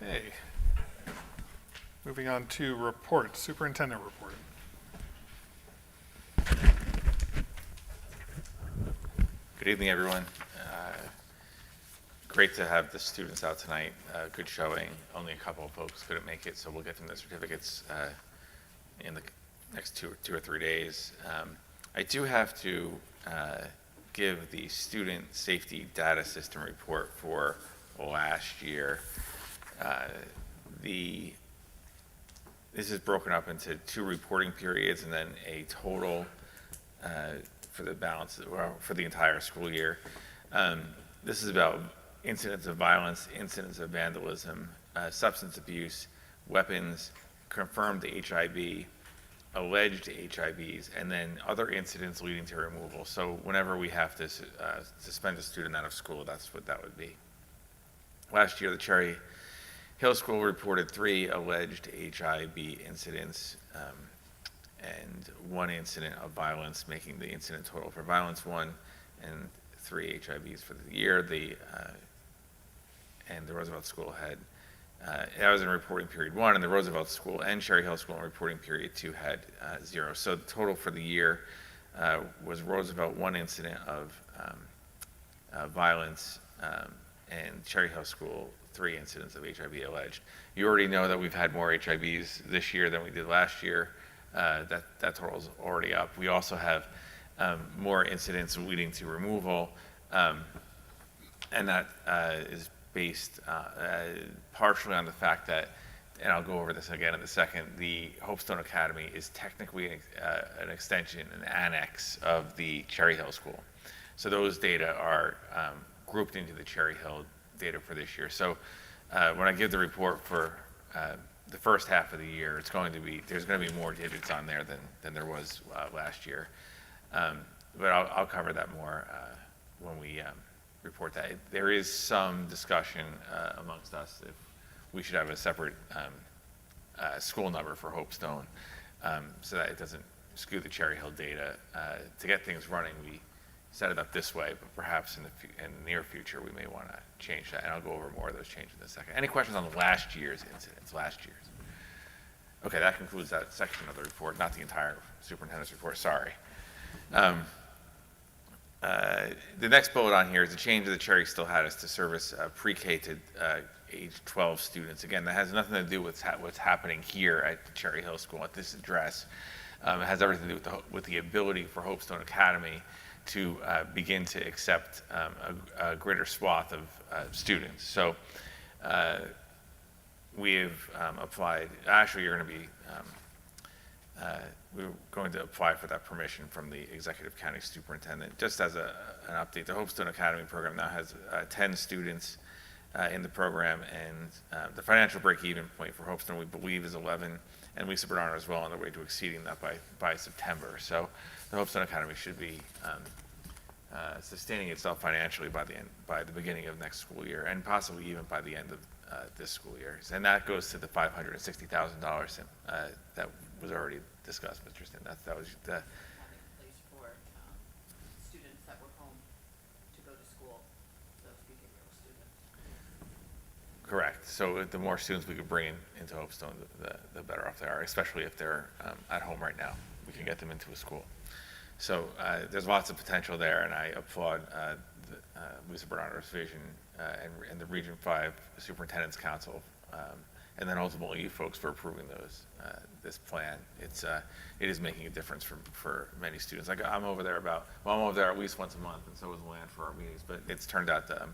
Okay. Moving on to reports, superintendent report. Good evening, everyone. Great to have the students out tonight. Good showing. Only a couple of folks couldn't make it, so we'll get them the certificates in the next two or 3 days. I do have to give the student safety data system report for last year. This is broken up into 2 reporting periods and then a total for the balance, well, for the entire school year. This is about incidents of violence, incidents of vandalism, substance abuse, weapons, confirmed HIV, alleged HIVs, and then other incidents leading to removal. So whenever we have to suspend a student out of school, that's what that would be. Last year, the Cherry Hill School reported 3 alleged HIV incidents and 1 incident of violence, making the incident total for violence 1 and 3 HIVs for the year. And the Roosevelt School had, that was in reporting period 1, and the Roosevelt School and Cherry Hill School in reporting period 2 had 0. So the total for the year was Roosevelt 1 incident of violence, and Cherry Hill School 3 incidents of HIV alleged. You already know that we've had more HIVs this year than we did last year. That total is already up. We also have more incidents leading to removal, and that is based partially on the fact that, and I'll go over this again in a second, the Hopestone Academy is technically an extension, an annex of the Cherry Hill School. So those data are grouped into the Cherry Hill data for this year. So when I give the report for the first half of the year, there's going to be more digits on there than there was last year. But I'll cover that more when we report that. There is some discussion amongst us if we should have a separate school number for Hopestone, so that it doesn't skew the Cherry Hill data. To get things running, we set it up this way, but perhaps in the near future, we may want to change that, and I'll go over more of those changes in a second. Any questions on last year's incidents, Okay, that concludes that section of the report, not the entire superintendent's report, sorry. The next bullet on here is the change that Cherry still had us to service pre-K to age 12 students. Again, that has nothing to do with what's happening here at the Cherry Hill School at this address. It has everything to do with the ability for Hopestone Academy to begin to accept a greater swath of students. So we've applied, actually you're going to be, we're going to apply for that permission from the Executive County Superintendent. Just as an update, the Hopestone Academy program now has 10 students in the program, and the financial break-even point for Hopestone, we believe, is 11, and Lisa Bernardo is well on their way to exceeding that by September. So the Hopestone Academy should be sustaining itself financially by the beginning of next school year, and possibly even by the end of this school year. And that goes to the $560,000 that was already discussed, Mr. Stin. That was the place for students that were home to go to school, those behavioral students. correct. So the more students we could bring into Hopestone, the better off they are, especially if they're at home right now. We can get them into a school. So there's lots of potential there, and I applaud Lisa Bernardo's vision and the Region 5 Superintendent's Council, and then ultimately you folks for approving this plan. It is making a difference for many students. I'm over there I'm over there at least once a month, and so is Luann for our meetings, but it's turned out to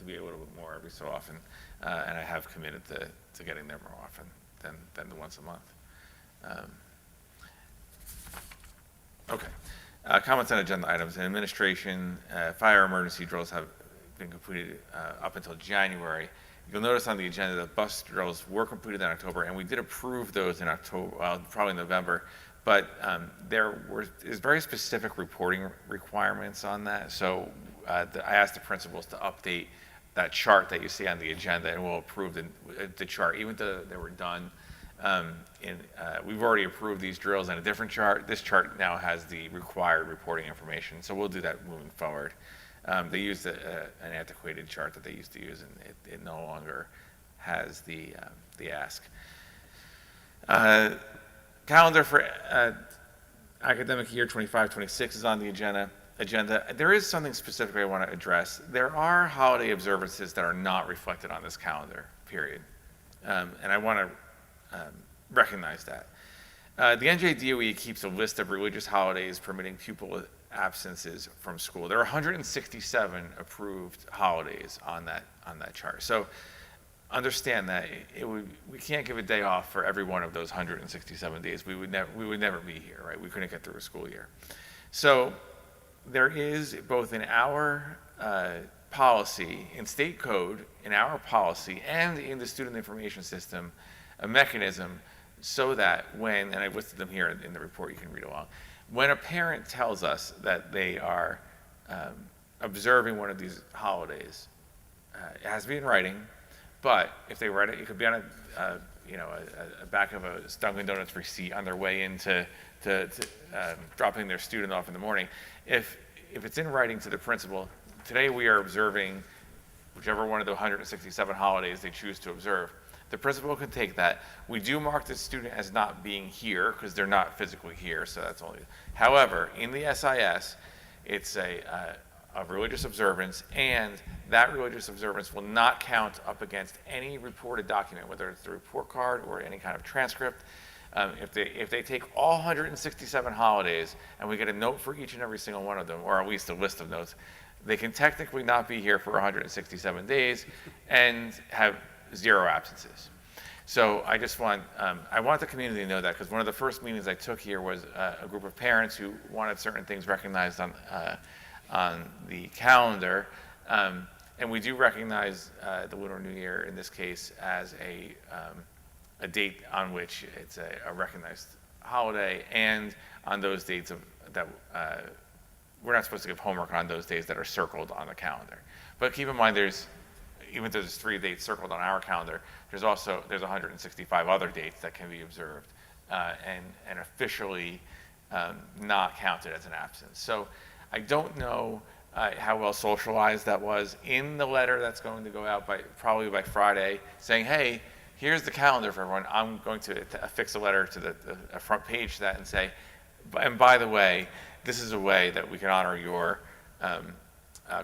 be a little bit more every so often, and I have committed to getting there more often than the once a month. Okay. Comments on agenda items. In administration, fire emergency drills have been completed up until January. You'll notice on the agenda that bus drills were completed in October, and we did approve those in October, probably November, but there's very specific reporting requirements on that. So I asked the principals to update that chart that you see on the agenda, and we'll approve the chart, even though they were done. We've already approved these drills in a different chart. This chart now has the required reporting information, so we'll do that moving forward. They used an antiquated chart that they used to use, and it no longer has the ask. Calendar for academic year 25-26 is on the agenda. There is something specific I want to address. There are holiday observances that are not reflected on this calendar, period. And I want to recognize that. The NJDOE keeps a list of religious holidays permitting pupil absences from school. There are 167 approved holidays on that chart. So understand that we can't give a day off for every one of those 167 days. We would never be here, right? We couldn't get through a school year. So there is both in our policy, in state code, in our policy, and in the student information system, a mechanism so that when, and I've listed them here in the report, you can read along, when a parent tells us that they are observing one of these holidays, it has to be in writing, but if they write it, it could be on a back of a Dunkin' Donuts receipt on their way into dropping their student off in the morning. If it's in writing to the principal, today we are observing whichever one of the 167 holidays they choose to observe. The principal can take that. We do mark the student as not being here because they're not physically here, so that's only. However, in the SIS, it's a religious observance, and that religious observance will not count up against any reported document, whether it's the report card or any kind of transcript. If they take all 167 holidays and we get a note for each and every single one of them, or at least a list of notes, they can technically not be here for 167 days and have 0 absences. So I just want, I want the community to know that, because one of the first meetings I took here was a group of parents who wanted certain things recognized on the calendar. And we do recognize the Lunar New Year in this case as a date on which it's a recognized holiday, and on those dates that we're not supposed to give homework on those days that are circled on the calendar. But keep in mind, even though there's 3 dates circled on our calendar, there's 165 other dates that can be observed and officially not counted as an absence. So I don't know how well socialized that was in the letter that's going to go out probably by Friday, saying, hey, here's the calendar for everyone. I'm going to affix a letter to the front page to that and say, and by the way, this is a way that we can honor your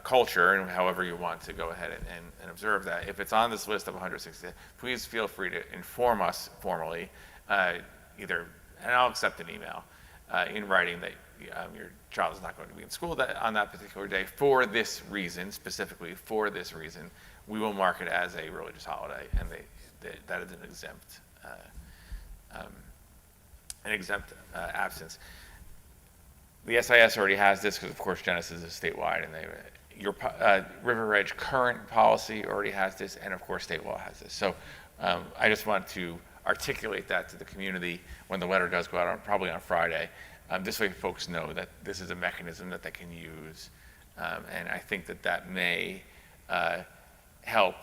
culture and however you want to go ahead and observe that. If it's on this list of 160, please feel free to inform us formally, either, and I'll accept an email in writing that your child is not going to be in school on that particular day for this reason, specifically for this reason. We will mark it as a religious holiday, and that is an exempt absence. The SIS already has this because, of course, Genesis is statewide, and your River Edge current policy already has this, and of course, state law has this. So I just want to articulate that to the community when the letter does go out, probably on Friday. This way, folks know that this is a mechanism that they can use, and I think that may help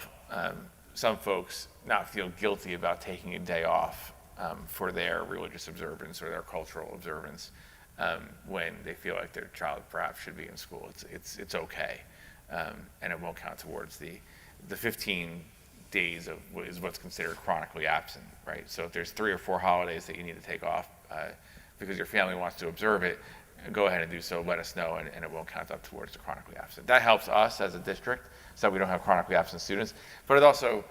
some folks not feel guilty about taking a day off for their religious observance or their cultural observance. When they feel like their child perhaps should be in school, it's okay, and it won't count towards the 15 days of is what's considered chronically absent, right? So if there's 3 or 4 holidays that you need to take off because your family wants to observe it, go ahead and do so. Let us know, and it won't count up towards the chronically absent. That helps us as a district, so we don't have chronically absent students, but it also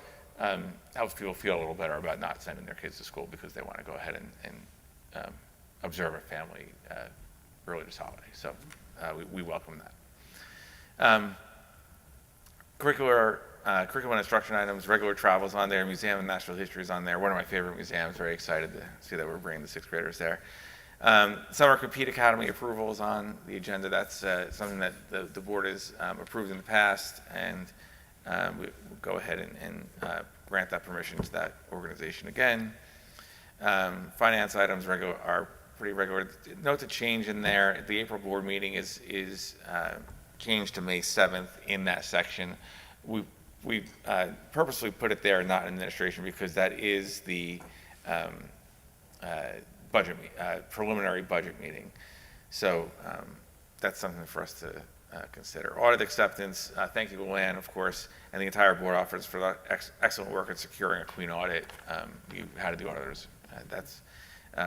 helps people feel a little better about not sending their kids to school because they want to go ahead and observe a family religious holiday. So we welcome that. Curriculum and instruction items, regular travels on there, museum and natural history is on there. One of my favorite museums, very excited to see that we're bringing the 6th graders there. Summer Compete Academy approval is on the agenda. That's something that the board has approved in the past, and we'll go ahead and grant that permission to that organization again. Finance items are pretty regular. Note the change in there. The April board meeting is changed to May 7th in that section. We purposely put it there, not in administration, because that is the preliminary budget meeting. So that's something for us to consider. Audit acceptance, thank you to Luann, of course, and the entire board office for the excellent work in securing a clean audit. You had to do auditors. That's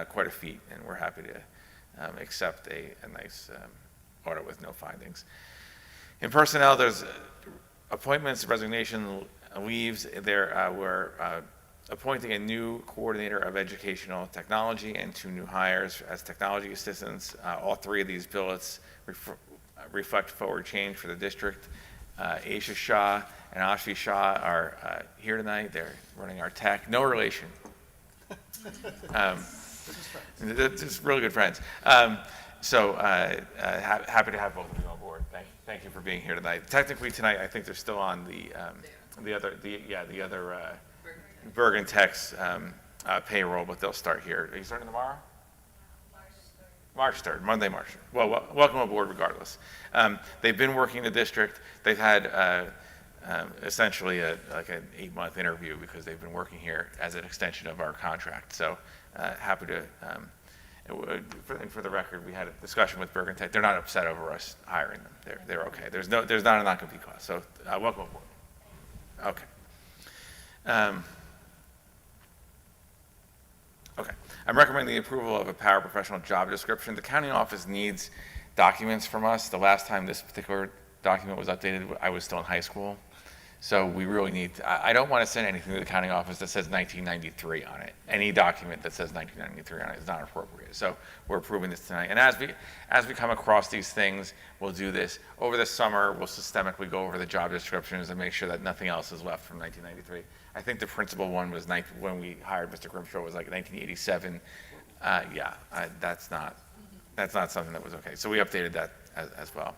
quite a feat, and we're happy to accept a nice audit with no findings. In personnel, there's appointments, resignation, leaves. We're appointing a new coordinator of educational technology and 2 new hires as technology assistants. All 3 of these billets reflect forward change for the district. Aisha Shah and Ashvi Shah are here tonight. They're running our tech. No relation. They're just really good friends. Happy to have both of you on board. Thank you for being here tonight. Technically tonight, I think they're still on the other Bergen Tech's payroll, but they'll start here. Are you starting tomorrow? March 3rd, Monday, March 3rd. Well, welcome aboard regardless. They've been working the district. They've had essentially like an 8-month interview because they've been working here as an extension of our contract. So happy to, for the record, we had a discussion with Bergen Tech. They're not upset over us hiring them. They're okay. There's not a non-compete clause. So welcome aboard. Okay. Okay. I'm recommending the approval of a paraprofessional job description. The county office needs documents from us. The last time this particular document was updated, I was still in high school. So we really need, I don't want to send anything to the county office that says 1993 on it. Any document that says 1993 on it is not appropriate. So we're approving this tonight. And as we come across these things, we'll do this. Over the summer, we'll systemically go over the job descriptions and make sure that nothing else is left from 1993. I think the principal one was when we hired Mr. Grimshaw was like 1987. That's not something that was okay. So we updated that as well.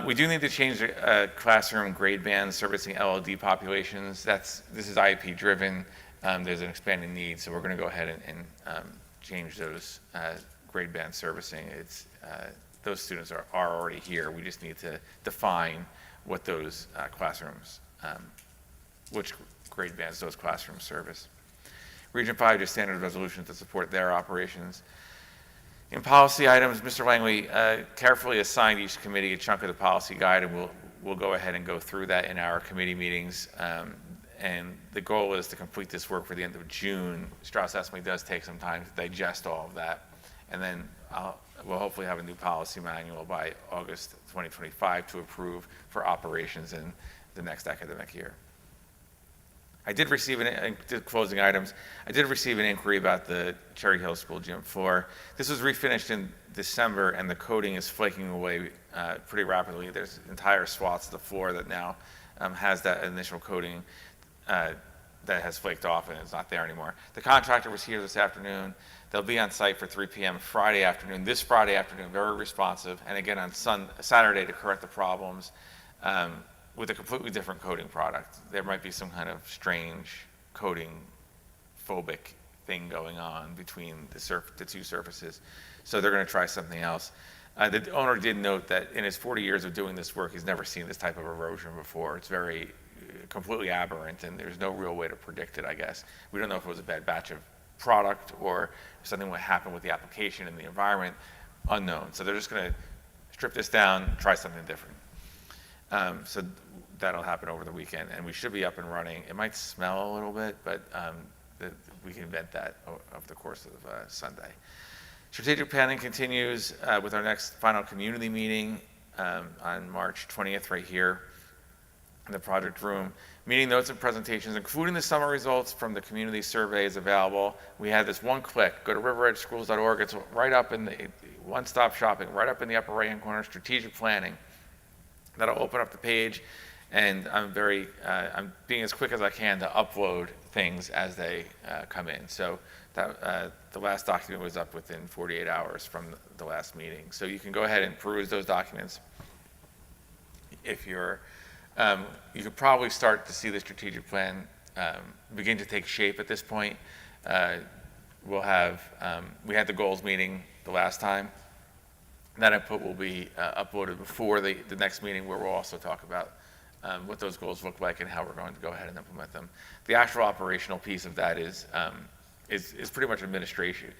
We do need to change the classroom grade bands servicing LLD populations. This is IEP driven. There's an expanding need, so we're going to go ahead and change those grade band servicing. Those students are already here. We just need to define what those classrooms, which grade bands those classrooms service. Region 5 just standard resolutions to support their operations. In policy items, Mr. Langley carefully assigned each committee a chunk of the policy guide, and we'll go ahead and go through that in our committee meetings. And the goal is to complete this work for the end of June. Strauss Esme does take some time to digest all of that, and then we'll hopefully have a new policy manual by August 2025 to approve for operations in the next academic year. I did receive closing items. I did receive an inquiry about the Cherry Hill School gym floor. This was refinished in December, and the coating is flaking away pretty rapidly. There's entire swaths of the floor that now has that initial coating that has flaked off and is not there anymore. The contractor was here this afternoon. They'll be on site for 3 p.m. Friday afternoon. This Friday afternoon, very responsive, and again on Saturday to correct the problems. With a completely different coating product. There might be some kind of strange coating phobic thing going on between the two surfaces. So they're going to try something else. The owner did note that in his 40 years of doing this work, he's never seen this type of erosion before. It's very completely aberrant, and there's no real way to predict it, I guess. We don't know if it was a bad batch of product or if something would happen with the application and the environment, unknown. So they're just going to strip this down, try something different. So that'll happen over the weekend, and we should be up and running. It might smell a little bit, but we can vent that over the course of Sunday. Strategic planning continues with our next final community meeting on March 20th right here in the project room. Meeting notes and presentations, including the summer results from the community survey, is available. We have this one click. Go to riveredgeschools.org. It's right up in the one-stop shopping, right up in the upper right-hand corner, strategic planning. That'll open up the page, and I'm being as quick as I can to upload things as they come in. So that the last document was up within 48 hours from the last meeting. So you can go ahead and peruse those documents. If you're, you could probably start to see the strategic plan begin to take shape at this point. We'll have, we had the goals meeting the last time. That input will be uploaded before the next meeting, where we'll also talk about what those goals look like and how we're going to go ahead and implement them. The actual operational piece of that is pretty much administrative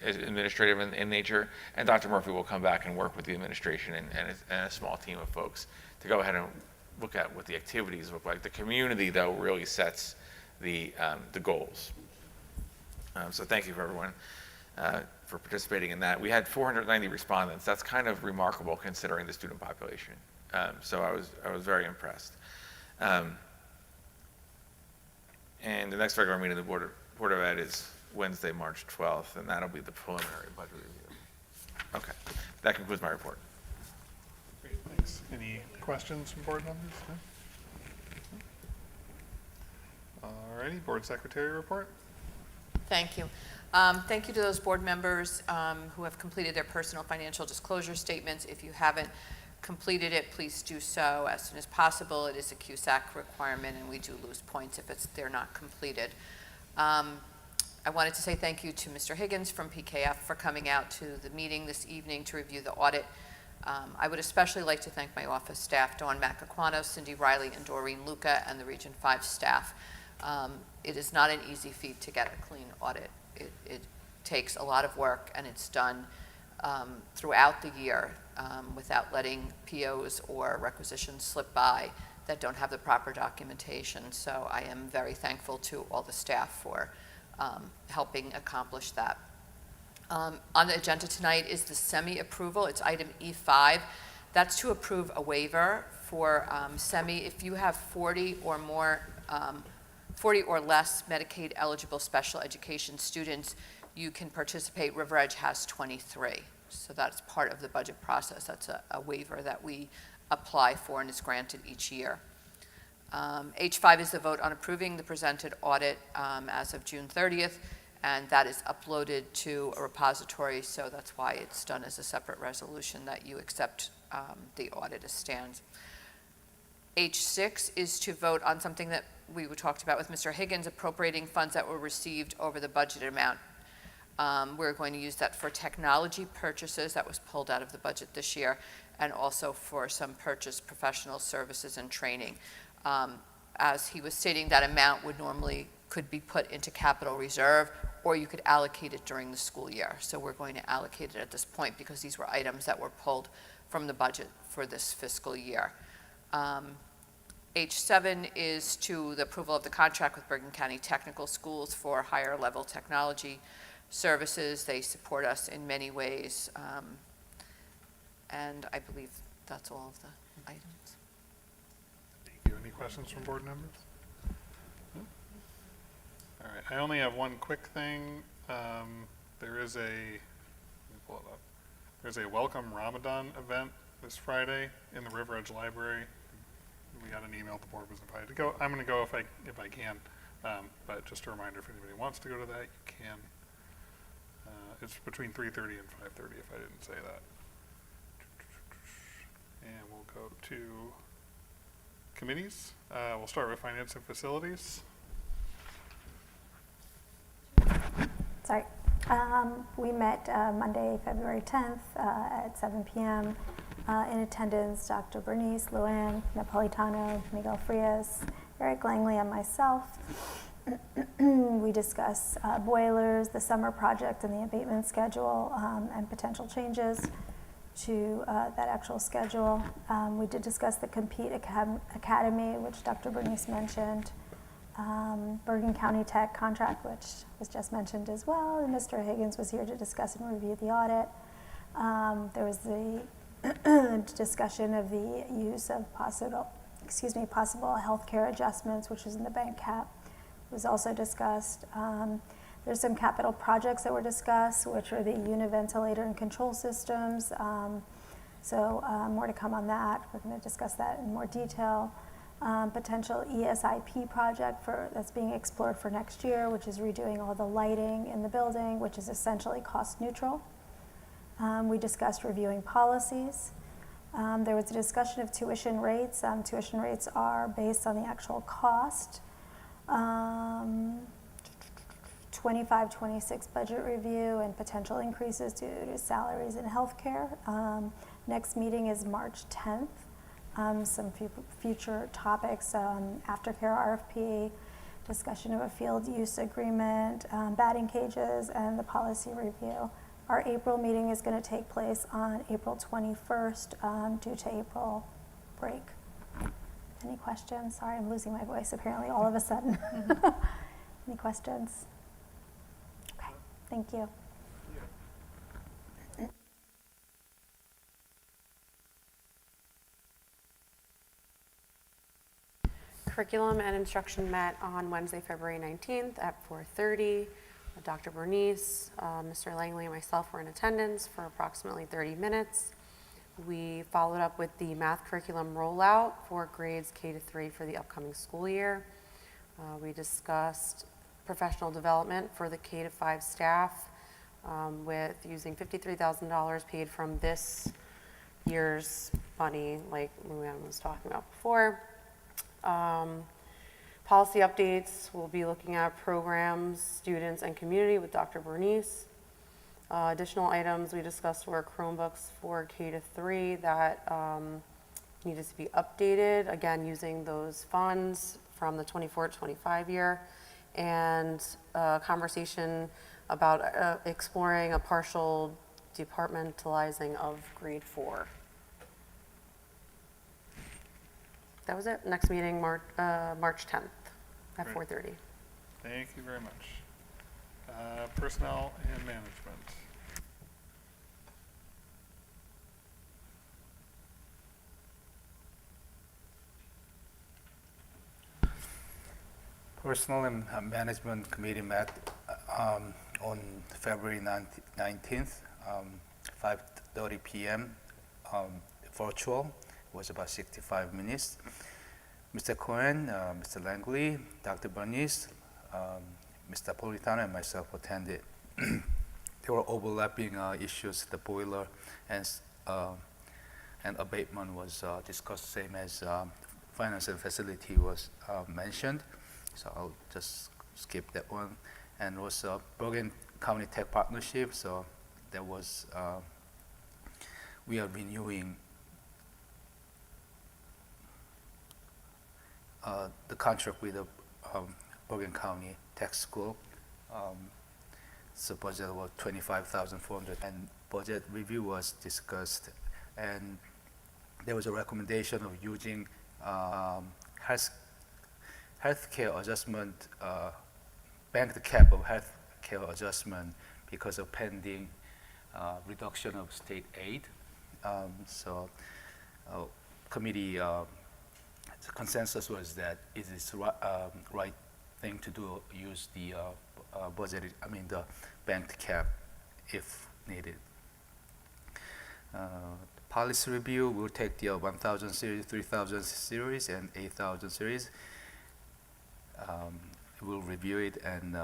in nature, and Dr. Murphy will come back and work with the administration and a small team of folks to go ahead and look at what the activities look like. The community, though, really sets the goals. So thank you for everyone for participating in that. We had 490 respondents. That's kind of remarkable considering the student population. So I was very impressed. And the next regular meeting of the Board of Ed is Wednesday, March 12th, and that'll be the preliminary budget review. Okay, that concludes my report. Great, thanks. Any questions from board members? No? All righty, Board Secretary report. Thank you. Thank you to those board members who have completed their personal financial disclosure statements. If you haven't completed it, please do so as soon as possible. It is a CUSAC requirement, and we do lose points if they're not completed. I wanted to say thank you to Mr. Higgins from PKF for coming out to the meeting this evening to review the audit. I would especially like to thank my office staff, Dawn Macaquano, Cindy Riley, and Doreen Luca, and the Region 5 staff. It is not an easy feat to get a clean audit. It takes a lot of work, and it's done throughout the year without letting POs or requisitions slip by that don't have the proper documentation. So I am very thankful to all the staff for helping accomplish that. On the agenda tonight is the semi-approval. It's item E5. That's to approve a waiver for semi. If you have 40 or less Medicaid eligible special education students, you can participate. River Edge has 23. So that's part of the budget process. That's a waiver that we apply for and is granted each year. H5 is the vote on approving the presented audit as of June 30th, and that is uploaded to a repository, so that's why it's done as a separate resolution that you accept the audit as stands. H6 is to vote on something that we talked about with Mr. Higgins, appropriating funds that were received over the budgeted amount. We're going to use that for technology purchases that was pulled out of the budget this year, and also for some purchase professional services and training. As he was stating, that amount could be put into capital reserve, or you could allocate it during the school year. So we're going to allocate it at this point because these were items that were pulled from the budget for this fiscal year. H7 is to the approval of the contract with Bergen County Technical Schools for higher level technology services. They support us in many ways, and I believe that's all of the items. Thank you. Any questions from board members? No? All right, I only have one quick thing. There is let me pull it up. There's a Welcome Ramadan event this Friday in the River Edge Library. We got an email, the board was invited to go. I'm going to go if I can, but just a reminder, if anybody wants to go to that, you can. It's between 3:30 and 5:30 if I didn't say that. And we'll go to committees. We'll start with finance and facilities. Sorry. We met Monday, February 10th at 7 p.m. In attendance, Dr. Bernice, Luann Napolitano, Miguel Frias, Eric Langley, and myself. We discussed boilers, the summer project, and the abatement schedule, and potential changes to that actual schedule. We did discuss the Compete Academy, which Dr. Bernice mentioned, Bergen County Tech contract, which was just mentioned as well, and Mr. Higgins was here to discuss and review the audit. There was the discussion of the use of possible healthcare adjustments, which is in the bank cap. It was also discussed. There's some capital projects that were discussed, which are the univentilator and control systems. More to come on that. We're going to discuss that in more detail. Potential ESIP project that's being explored for next year, which is redoing all the lighting in the building, which is essentially cost neutral. We discussed reviewing policies. There was a discussion of tuition rates. Tuition rates are based on the actual cost. 25-26 budget review and potential increases due to salaries and healthcare. Next meeting is March 10th. Some future topics, aftercare RFP, discussion of a field use agreement, batting cages, and the policy review. Our April meeting is going to take place on April 21st due to April break. Any questions? Sorry, I'm losing my voice apparently all of a sudden. Any questions? Okay, thank you. Curriculum and instruction met on Wednesday, February 19th at 4:30. Dr. Bernice, Mr. Langley, and myself were in attendance for approximately 30 minutes. We followed up with the math curriculum rollout for grades K to 3 for the upcoming school year. We discussed professional development for the K-5 staff with using $53,000 paid from this year's money, like Luann was talking about before. Policy updates, we'll be looking at programs, students, and community with Dr. Bernice. Additional items we discussed were Chromebooks for K-3 that needed to be updated, again, using those funds from the 24-25 year, and a conversation about exploring a partial departmentalizing of grade 4. That was it. Next meeting, March 10th at Great. 4:30. Thank you very much. Personnel and management. Personnel and Management Committee met on February 19th, 5:30 p.m. Virtual. It was about 65 minutes. Mr. Cohen, Mr. Langley, Dr. Bernice, Mr. Napolitano, and myself attended. There were overlapping issues. The boiler and abatement was discussed, same as finance and facility was mentioned. So I'll just skip that one. And also Bergen County Tech Partnership. So there was we are renewing the contract with the Bergen County Tech School. So budget was $25,400, and budget review was discussed, and there was a recommendation of using healthcare adjustment, banked cap of healthcare adjustment because of pending reduction of state aid. So committee consensus was that it is right thing to do, use the the banked cap if needed. Policy review will take the 1000 series, 3000 series, and 8000 series. We'll review it and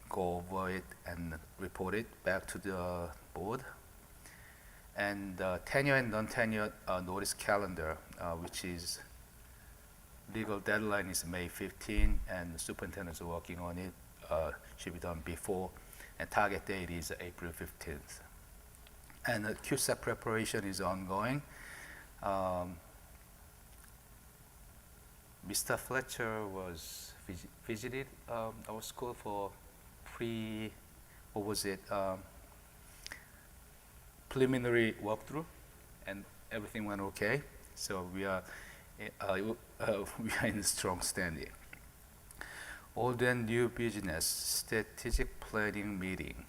go over it and report it back to the board. And tenure and non-tenure notice calendar, which is legal deadline is May 15, and the superintendent is working on it. Should be done before, and target date is April 15th. And the QSAC preparation is ongoing. Mr. Fletcher was visited our school for preliminary walkthrough, and everything went okay. So we are in strong standing. Old and new business strategic planning meeting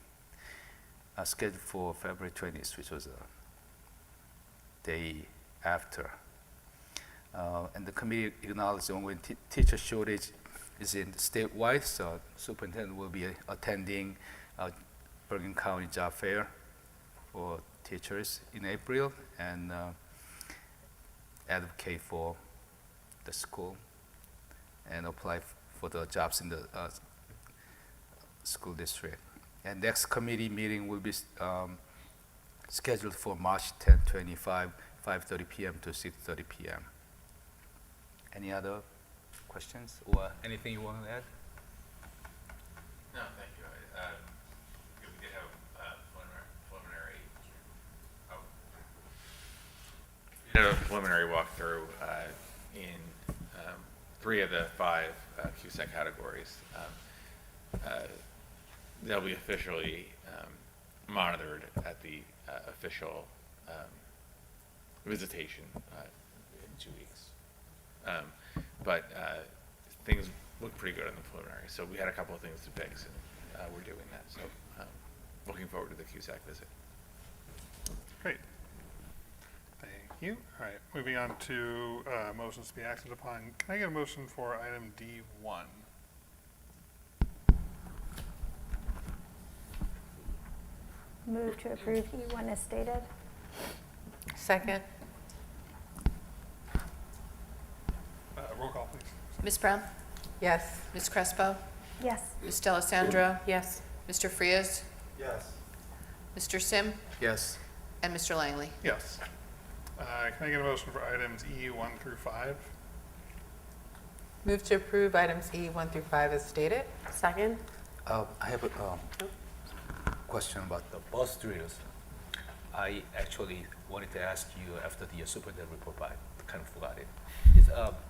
scheduled for February 20th, which was a day after. And the committee acknowledged ongoing teacher shortage is in statewide, so superintendent will be attending Bergen County Job Fair for teachers in April, and advocate for the school and apply for the jobs in the school district. And next committee meeting will be scheduled for March 10, 25, 5:30 p.m. to 6:30 p.m. Any other questions or anything you want to add? No, thank you. We did have preliminary. We did a preliminary walkthrough in 3 of the 5 QSAC categories. They'll be officially monitored at the official visitation in 2 weeks. But things look pretty good in the preliminary. So we had a couple of things to fix, and we're doing that. So looking forward to the QSAC visit. Great. Thank you. All right, moving on to motions to be acted upon. Can I get a motion for item D1? Move to approve E1 as stated. Second. Roll call, please. Ms. Brown? Yes. Ms. Crespo? Yes. Ms. Delisandro? Yes. Mr. Frias? Yes. Mr. Sim? Yes. And Mr. Langley? Yes. Can I get a motion for items E 1 through 5? Move to approve items E 1 through 5 as stated. Second? I have a question about the bus drills. I actually wanted to ask you after the superintendent report, but I kind of forgot it.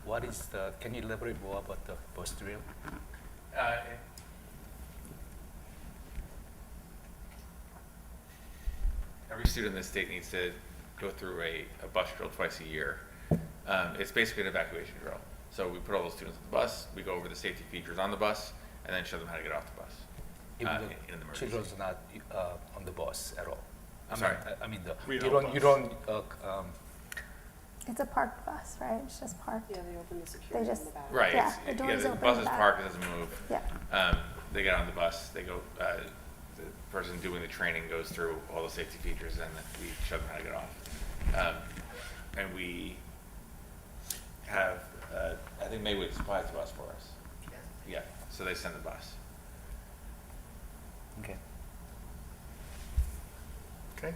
What is the, can you elaborate more about the bus drill? Every student in the state needs to go through a bus drill twice a year. It's basically an evacuation drill. So we put all the students on the bus, we go over the safety features on the bus, and then show them how to get off the bus. Even in though an emergency. children's not on the bus at all? Sorry? I mean, Regional you don't, It's a parked bus, right? It's just parked. Yeah, they open the They security just, in the back. Right. Yeah, it's- the doors the open bus in is the back. parked, it doesn't move. yeah. They get on the bus, they go, the person doing the training goes through all the safety features, and then we show them how to get off. And we have, I think Maywood supplies the bus for us. Yeah, so they send the bus. okay. Okay.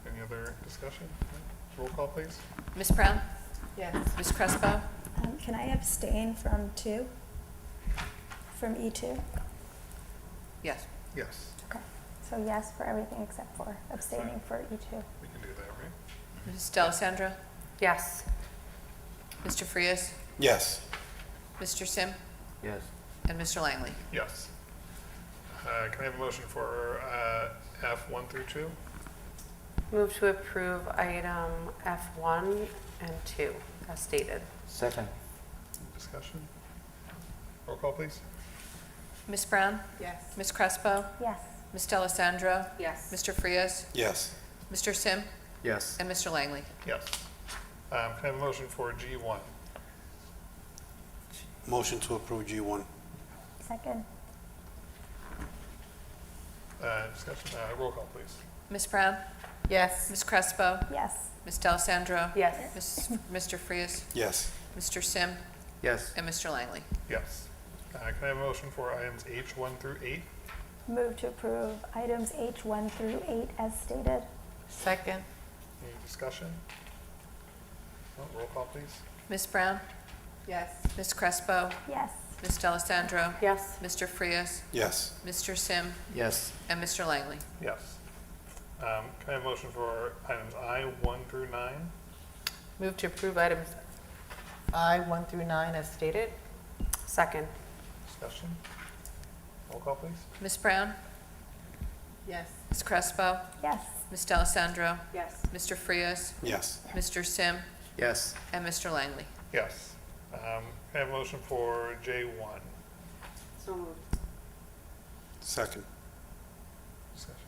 Any other discussion? Roll call, please. Ms. Brown? Yes. Ms. Crespo? Can I abstain from 2? From E2? Yes. Yes, Okay. So yes for everything except for abstaining for E2. we can do that, right? Ms. Delisandro? Yes. Mr. Frias? Yes. Mr. Sim? Yes. And Mr. Langley? Yes. Can I have a motion for F 1 through 2? Move to approve item F1 and 2 as stated. Second. Discussion? Roll call, please. Ms. Brown? Yes. Ms. Crespo? Yes. Ms. Delisandro? Yes. Mr. Frias? Yes. Mr. Sim? Yes. And Mr. Langley? Yes. Can I have a motion for G1? Motion to approve G1. Second? Discussion? Roll call, please. Ms. Brown? Yes. Ms. Crespo? Yes. Ms. Delisandro? Yes. Mr. Frias? Yes. Mr. Sim? Yes. And Mr. Langley? Yes. Can I have a motion for items H 1 through 8? Move to approve items H1 through 8 as stated. Second. Any discussion? No, roll call, please. Ms. Brown? Yes. Ms. Crespo? Yes. Ms. Delisandro? Yes. Mr. Frias? Yes. Mr. Sim? Yes. And Mr. Langley? Yes. Can I have a motion for items I 1 through 9? Move to approve items I 1 through 9 as stated. Second. Discussion? Roll call, please. Ms. Brown? Yes. Ms. Crespo? Yes. Ms. Delisandro? Yes. Mr. Frias? Yes. Mr. Sim? Yes. And Mr. Langley? Yes. Can I have a motion for J1? So moved. Second. Discussion?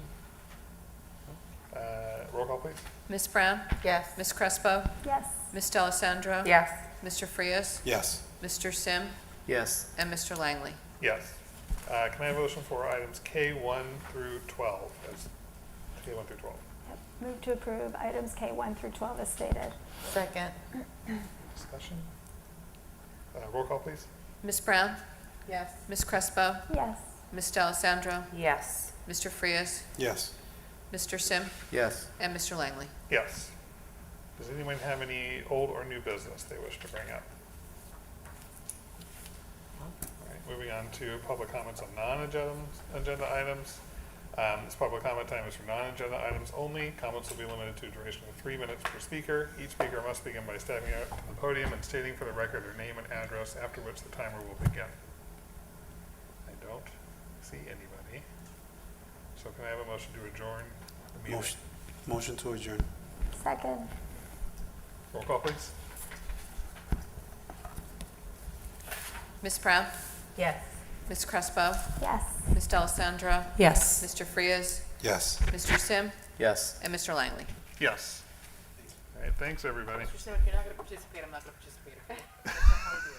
Roll call, please. Ms. Brown? Yes. Ms. Crespo? Yes. Ms. Delisandro? Yes. Mr. Frias? Yes. Mr. Sim? Yes. And Mr. Langley? Yes. Can I have a motion for items K1 through 12? K1 through 12. Yep. Move to approve items K1 through 12 as stated. Second. Discussion? Roll call, please. Ms. Brown? Yes. Ms. Crespo? Yes. Ms. Delisandro? Yes. Mr. Frias? Yes. Mr. Sim? Yes. And Mr. Langley? Yes. Does anyone have any old or new business they wish to bring up? All right, moving on to public comments on non-agenda items. This public comment time is for non-agenda items only. Comments will be limited to a duration of 3 minutes per speaker. Each speaker must begin by stepping out to the podium and stating for the record their name and address, after which the timer will begin. I don't see anybody. So can I have a motion to adjourn the meeting? Motion to adjourn. Second? Roll call, please. Ms. Brown? Yes. Ms. Crespo? Yes. Ms. Delisandro? Yes. Mr. Frias? Yes. Mr. Sim? Yes. And Mr. Langley? Yes. All right, thanks, everybody. Mr. Sim, if you're not going to participate, I'm not going to participate.